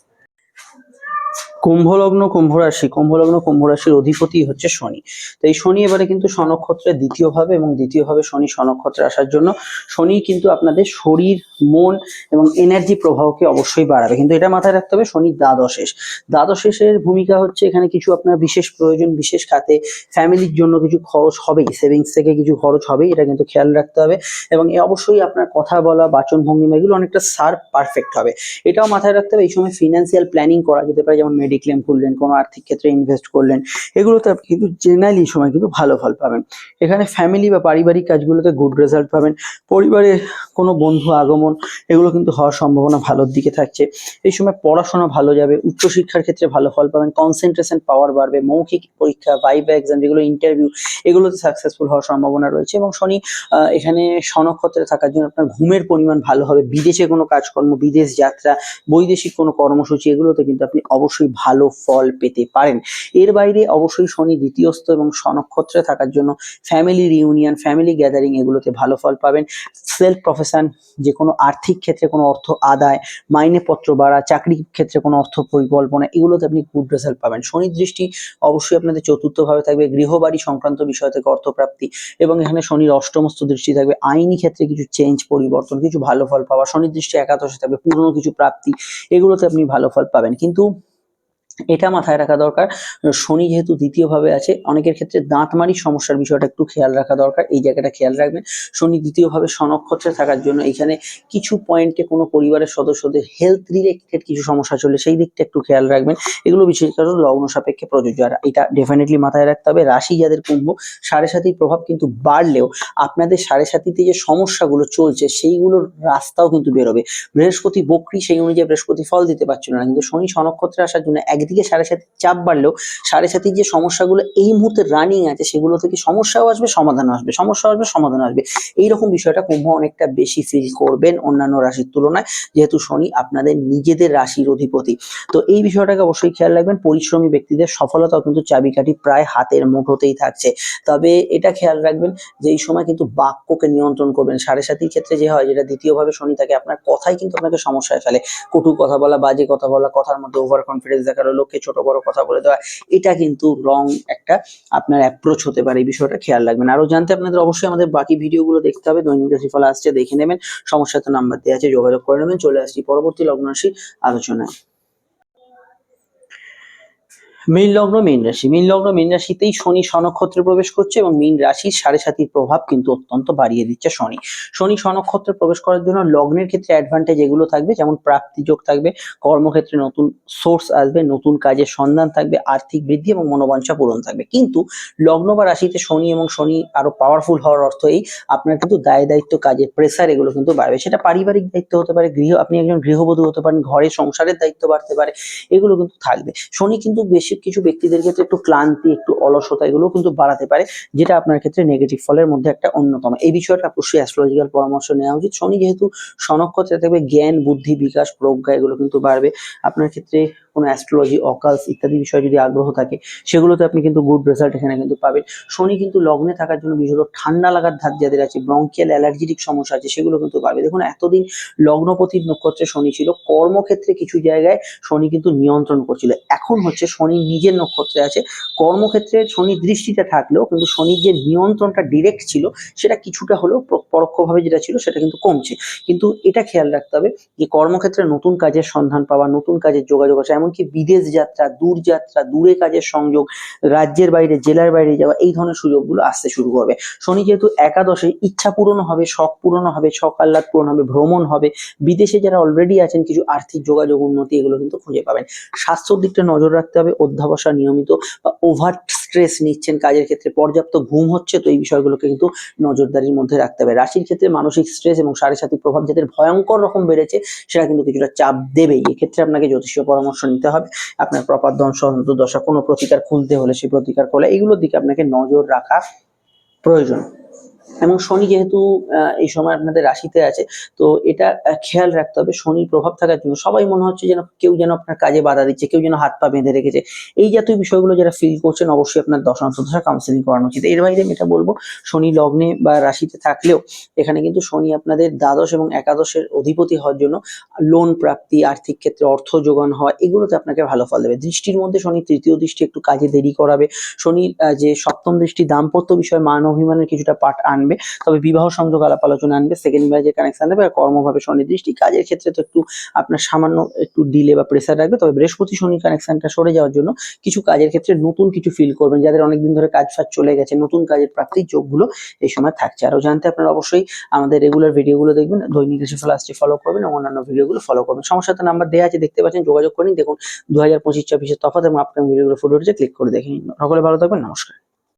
কুম্ভ লগ্ন, কুম্ভ রাশি। কুম্ভ লগ্ন, কুম্ভ রাশির অধিপতি হচ্ছে শনি। তো এই শনি এবারে কিন্তু স্বনক্ষত্রে দ্বিতীয় ভাবে, এবং দ্বিতীয় ভাবে শনি স্বনক্ষত্রে আসার জন্য শনি কিন্তু আপনাদের শরীর, মন এবং এনার্জি প্রবাহকে অবশ্যই বাড়াবে। কিন্তু এটা মাথায় রাখতে হবে, শনি দ্বাদশেষ। দ্বাদশেষের ভূমিকা হচ্ছে এখানে কিছু আপনার বিশেষ প্রয়োজন, বিশেষ খাতে ফ্যামিলির জন্য কিছু খরচ হবেই, সেভিংস থেকে কিছু খরচ হবেই, এটা কিন্তু খেয়াল রাখতে হবে। এবং অবশ্যই আপনার কথা বলা, বাচন ভঙ্গিমা এগুলো অনেকটা শার্প, পারফেক্ট হবে, এটাও মাথায় রাখতে হবে। এই সময় ফিনান্সিয়াল প্ল্যানিং করা যেতে পারে, যেমন মেডিক্লেম করলেন, কোনো আর্থিক ক্ষেত্রে ইনভেস্ট করলেন, এগুলোতে আপনি কিন্তু জেনারেলি এই সময় কিন্তু ভালো ফল পাবেন। এখানে ফ্যামিলি বা পারিবারিক কাজগুলোতে গুড রেজাল্ট পাবেন। পরিবারে কোনো বন্ধু আগমন এগুলো কিন্তু হওয়ার সম্ভাবনা ভালোর দিকে থাকছে। এই সময় পড়াশোনা ভালো যাবে, উচ্চশিক্ষার ক্ষেত্রে ভালো ফল পাবেন, কনসেন্ট্রেশন পাওয়ার বাড়বে, মৌখিক পরীক্ষা, ভাইভা এক্সাম যেগুলো ইন্টারভিউ, এগুলোতে সাকসেসফুল হওয়ার সম্ভাবনা রয়েছে। এবং শনি এখানে স্বনক্ষত্রে থাকার জন্য আপনার ঘুমের পরিমাণ ভালো হবে। বিদেশে কোনো কাজকর্ম, বিদেশ যাত্রা, বৈদেশিক কোনো কর্মসূচি এগুলোতে কিন্তু আপনি অবশ্যই ভালো ফল পেতে পারেন। এর বাইরে অবশ্যই শনি দ্বিতীয়স্থ এবং স্বনক্ষত্রে থাকার জন্য ফ্যামিলি রিউনিয়ন, ফ্যামিলি গ্যাদারিং এগুলোতে ভালো ফল পাবেন। সেলফ প্রফেশন, যে কোনো আর্থিক ক্ষেত্রে কোনো অর্থ আদায়, মাইনেপত্র বাড়া, চাকরির ক্ষেত্রে কোনো অর্থ পরিকল্পনা, এগুলোতে আপনি গুড রেজাল্ট পাবেন। শনির দৃষ্টি অবশ্যই আপনাদের চতুর্থভাবে থাকবে, গৃহবাড়ি সংক্রান্ত বিষয় থেকে অর্থপ্রাপ্তি, এবং এখানে শনির অষ্টমস্থ দৃষ্টি থাকবে, আইনি ক্ষেত্রে কিছু চেঞ্জ, পরিবর্তন, কিছু ভালো ফল পাওয়া। শনির দৃষ্টি একাদশে থাকবে, পুরনো কিছু প্রাপ্তি, এগুলোতে আপনি ভালো ফল পাবেন। কিন্তু এটা মাথায় রাখা দরকার। শনি যেহেতু দ্বিতীয় ভাবে আছে, অনেকের ক্ষেত্রে দাঁতমারির সমস্যার বিষয়টা একটু খেয়াল রাখা দরকার, এই জায়গাটা খেয়াল রাখবেন। শনি দ্বিতীয় ভাবে স্বনক্ষত্রে থাকার জন্য এখানে কিছু পয়েন্টে কোনো পরিবারের সদস্যদের হেলথ রিলেটেড কিছু সমস্যা চলে, সেই দিকটা একটু খেয়াল রাখবেন। এগুলো বিশেষ করে লগ্ন সাপেক্ষে প্রযোজ্য, আর এটা ডেফিনেটলি মাথায় রাখতে হবে। রাশি যাদের কুম্ভ, সাড়ে সাতির প্রভাব কিন্তু বাড়লেও আপনাদের সাড়ে সাতিতে যে সমস্যাগুলো চলছে সেইগুলোর রাস্তাও কিন্তু বেরোবে। বৃহস্পতি বক্রী, সেই অনুযায়ী বৃহস্পতি ফল দিতে পারছিল না, কিন্তু শনি স্বনক্ষত্রে আসার জন্য একদিকে সাড়ে সাতির চাপ বাড়লেও সাড়ে সাতির যে সমস্যাগুলো এই মুহূর্তে রানিং আছে সেগুলো থেকে সমস্যাও আসবে, সমাধানও আসবে, সমস্যা আসবে, সমাধান আসবে। এইরকম বিষয়টা কুম্ভ অনেকটা বেশি ফিল করবেন অন্যান্য রাশির তুলনায়, যেহেতু শনি আপনাদের নিজেদের রাশির অধিপতি। তো এই বিষয়টাকে অবশ্যই খেয়াল রাখবেন। পরিশ্রমী ব্যক্তিদের সফলতাও কিন্তু চাবিকাঠি প্রায় হাতের মুঠোতেই থাকছে। তবে এটা খেয়াল রাখবেন যে এই সময় কিন্তু বাক্যকে নিয়ন্ত্রণ করবেন। সাড়ে সাতির ক্ষেত্রে যে হয়, যেটা দ্বিতীয়ভাবে শনি থাকে, আপনার কথাই কিন্তু আপনাকে সমস্যায় ফেলে। কটু কথা বলা, বাজে কথা বলা, কথার মধ্যে ওভার কনফিডেন্স দেখানো, লোককে ছোট বড় কথা বলে দেওয়া, এটা কিন্তু রং একটা আপনার অ্যাপ্রোচ হতে পারে। এই বিষয়টা খেয়াল রাখবেন। আরো জানতে আপনাদের অবশ্যই আমাদের বাকি ভিডিওগুলো দেখতে হবে। দৈনিক রাশিফল আসছে, দেখে নেবেন। সমস্যা তো নাম্বার দেওয়া আছে, যোগাযোগ করে নেবেন। চলে আসছি পরবর্তী লগ্ন রাশির আলোচনায়। মীন লগ্ন মীন রাশি, মীন লগ্ন মীন রাশিতেই শনি স্বনক্ষত্রে প্রবেশ করছে এবং মীন রাশির সাড়ে সাতির প্রভাব কিন্তু অত্যন্ত বাড়িয়ে দিচ্ছে শনি। শনি স্বনক্ষত্রে প্রবেশ করার জন্য লগ্নের ক্ষেত্রে অ্যাডভান্টেজ এগুলো থাকবে, যেমন প্রাপ্তি যোগ থাকবে, কর্মক্ষেত্রে নতুন সোর্স আসবে, নতুন কাজের সন্ধান থাকবে, আর্থিক বৃদ্ধি এবং মনোবাঞ্ছা পূরণ থাকবে। কিন্তু লগ্ন বা রাশিতে শনি এবং শনি আরো পাওয়ারফুল হওয়ার অর্থ এই, আপনার কিন্তু দায় দায়িত্ব, কাজের প্রেসার এগুলো কিন্তু বাড়বে। সেটা পারিবারিক দায়িত্ব হতে পারে, আপনি একজন গৃহবধূ হতে পারেন, ঘরের সংসারের দায়িত্ব বাড়তে পারে, এগুলো কিন্তু থাকবে। শনি কিন্তু বেশ কিছু ব্যক্তিদের ক্ষেত্রে একটু ক্লান্তি, একটু অলসতা এগুলো কিন্তু বাড়াতে পারে, যেটা আপনার ক্ষেত্রে নেগেটিভ ফলের মধ্যে একটা অন্যতম। এই বিষয়টা অবশ্যই অ্যাস্ট্রোলজিক্যাল পরামর্শ নেওয়া উচিত। শনি যেহেতু স্বনক্ষত্রে থাকবে, জ্ঞান, বুদ্ধি, বিকাশ, প্রজ্ঞা এগুলো কিন্তু বাড়বে। আপনার ক্ষেত্রে কোনো অ্যাস্ট্রোলজি, অকাল্টস ইত্যাদি বিষয়ে যদি আগ্রহ থাকে, সেগুলোতে আপনি কিন্তু গুড রেজাল্ট এখানে কিন্তু পাবেন। শনি কিন্তু লগ্নে থাকার জন্য বিশেষত ঠান্ডা লাগার ধাত যাদের আছে, ব্রঙ্কিয়াল অ্যালার্জিটিক সমস্যা আছে, সেগুলো কিন্তু বাড়বে। দেখুন, এতদিন লগ্নপতির নক্ষত্রে শনি ছিল, কর্মক্ষেত্রে কিছু জায়গায় শনি কিন্তু নিয়ন্ত্রণ করছিল। এখন হচ্ছে শনি নিজের নক্ষত্রে আছে, কর্মক্ষেত্রে শনির দৃষ্টিটা থাকলেও কিন্তু শনির যে নিয়ন্ত্রণটা ডিরেক্ট ছিল সেটা কিছুটা হলেও পরোক্ষভাবে যেটা ছিল সেটা কিন্তু কমছে। কিন্তু এটা খেয়াল রাখতে হবে যে কর্মক্ষেত্রে নতুন কাজের সন্ধান পাওয়া, নতুন কাজের যোগাযোগ আসা, এমনকি বিদেশ যাত্রা, দূর যাত্রা, দূরে কাজের সংযোগ, রাজ্যের বাইরে, জেলার বাইরে যাওয়া, এই ধরনের সুযোগগুলো আসতে শুরু করবে। শনি যেহেতু একাদশে, ইচ্ছা পূরণ হবে, শখ পূরণ হবে, শখ আহ্লাদ পূরণ হবে, ভ্রমণ হবে, বিদেশে যারা অলরেডি আছেন কিছু আর্থিক যোগাযোগ, উন্নতি এগুলো কিন্তু খুঁজে পাবেন। স্বাস্থ্যর দিকটা নজর রাখতে হবে, অধ্যাবসা নিয়মিত বা ওভার স্ট্রেস নিচ্ছেন কাজের ক্ষেত্রে, পর্যাপ্ত ঘুম হচ্ছে, তো এই বিষয়গুলোকে কিন্তু নজরদারির মধ্যে রাখতে হবে। রাশির ক্ষেত্রে মানসিক স্ট্রেস এবং সাড়ে সাতির প্রভাব যাদের ভয়ঙ্কর রকম বেড়েছে, সেটা কিন্তু কিছুটা চাপ দেবেই। এক্ষেত্রে আপনাকে জ্যোতিষীয় পরামর্শ নিতে হবে। আপনার প্রপার দশা, অন্তর্দশা, কোনো প্রতিকার খুলতে হলে সেই প্রতিকার খোলা, এগুলোর দিকে আপনাকে নজর রাখা প্রয়োজন। এবং শনি যেহেতু এই সময় আপনাদের রাশিতে আছে, তো এটা খেয়াল রাখতে হবে। শনির প্রভাব থাকার জন্য সবাই মনে হচ্ছে যেন কেউ যেন আপনার কাজে বাধা দিচ্ছে, কেউ যেন হাত পা বেঁধে রেখেছে। এই জাতীয় বিষয়গুলো যারা ফিল করছেন, অবশ্যই আপনার দশা অন্তর্দশা কাউন্সিলিং করানো উচিত। এর বাইরে আমি এটা বলবো, শনি লগ্নে বা রাশিতে থাকলেও এখানে কিন্তু শনি আপনাদের দ্বাদশ এবং একাদশের অধিপতি হওয়ার জন্য লোন প্রাপ্তি, আর্থিক ক্ষেত্রে অর্থ যোগান হওয়া, এগুলোতে আপনাকে ভালো ফল দেবে। দৃষ্টির মধ্যে শনি তৃতীয় দৃষ্টি একটু কাজে দেরি করাবে। শনির যে সপ্তম দৃষ্টি দাম্পত্য বিষয়ে মান অভিমানের কিছুটা পাঠ আনবে, তবে বিবাহ সংযোগ আলাপ আলোচনা আনবে, সেকেন্ড ম্যারেজের কানেকশন দেবে। আর কর্মভাবে শনি দৃষ্টি, কাজের ক্ষেত্রে তো একটু আপনার সামান্য একটু ডিলে বা প্রেসার রাখবে। তবে বৃহস্পতি শনি কানেকশনটা সরে যাওয়ার জন্য কিছু কাজের ক্ষেত্রে নতুন কিছু ফিল করবেন। যাদের অনেকদিন ধরে কাজ ফাজ চলে গেছে, নতুন কাজের প্রাপ্তির যোগগুলো এই সময় থাকছে। আরো জানতে আপনারা অবশ্যই আমাদের রেগুলার ভিডিওগুলো দেখবেন, দৈনিক রাশিফল আসছে ফলো করবেন এবং অন্যান্য ভিডিওগুলো ফলো করবেন। সমস্যা তো নাম্বার দেওয়া আছে, দেখতে পাচ্ছেন, যোগাযোগ করুন। দেখুন 2025-26 তফাৎ এবং আপকামিং ভিডিওগুলো ফুটে উঠেছে, ক্লিক করে দেখে নিন। সকলে ভালো থাকবেন, নমস্কার।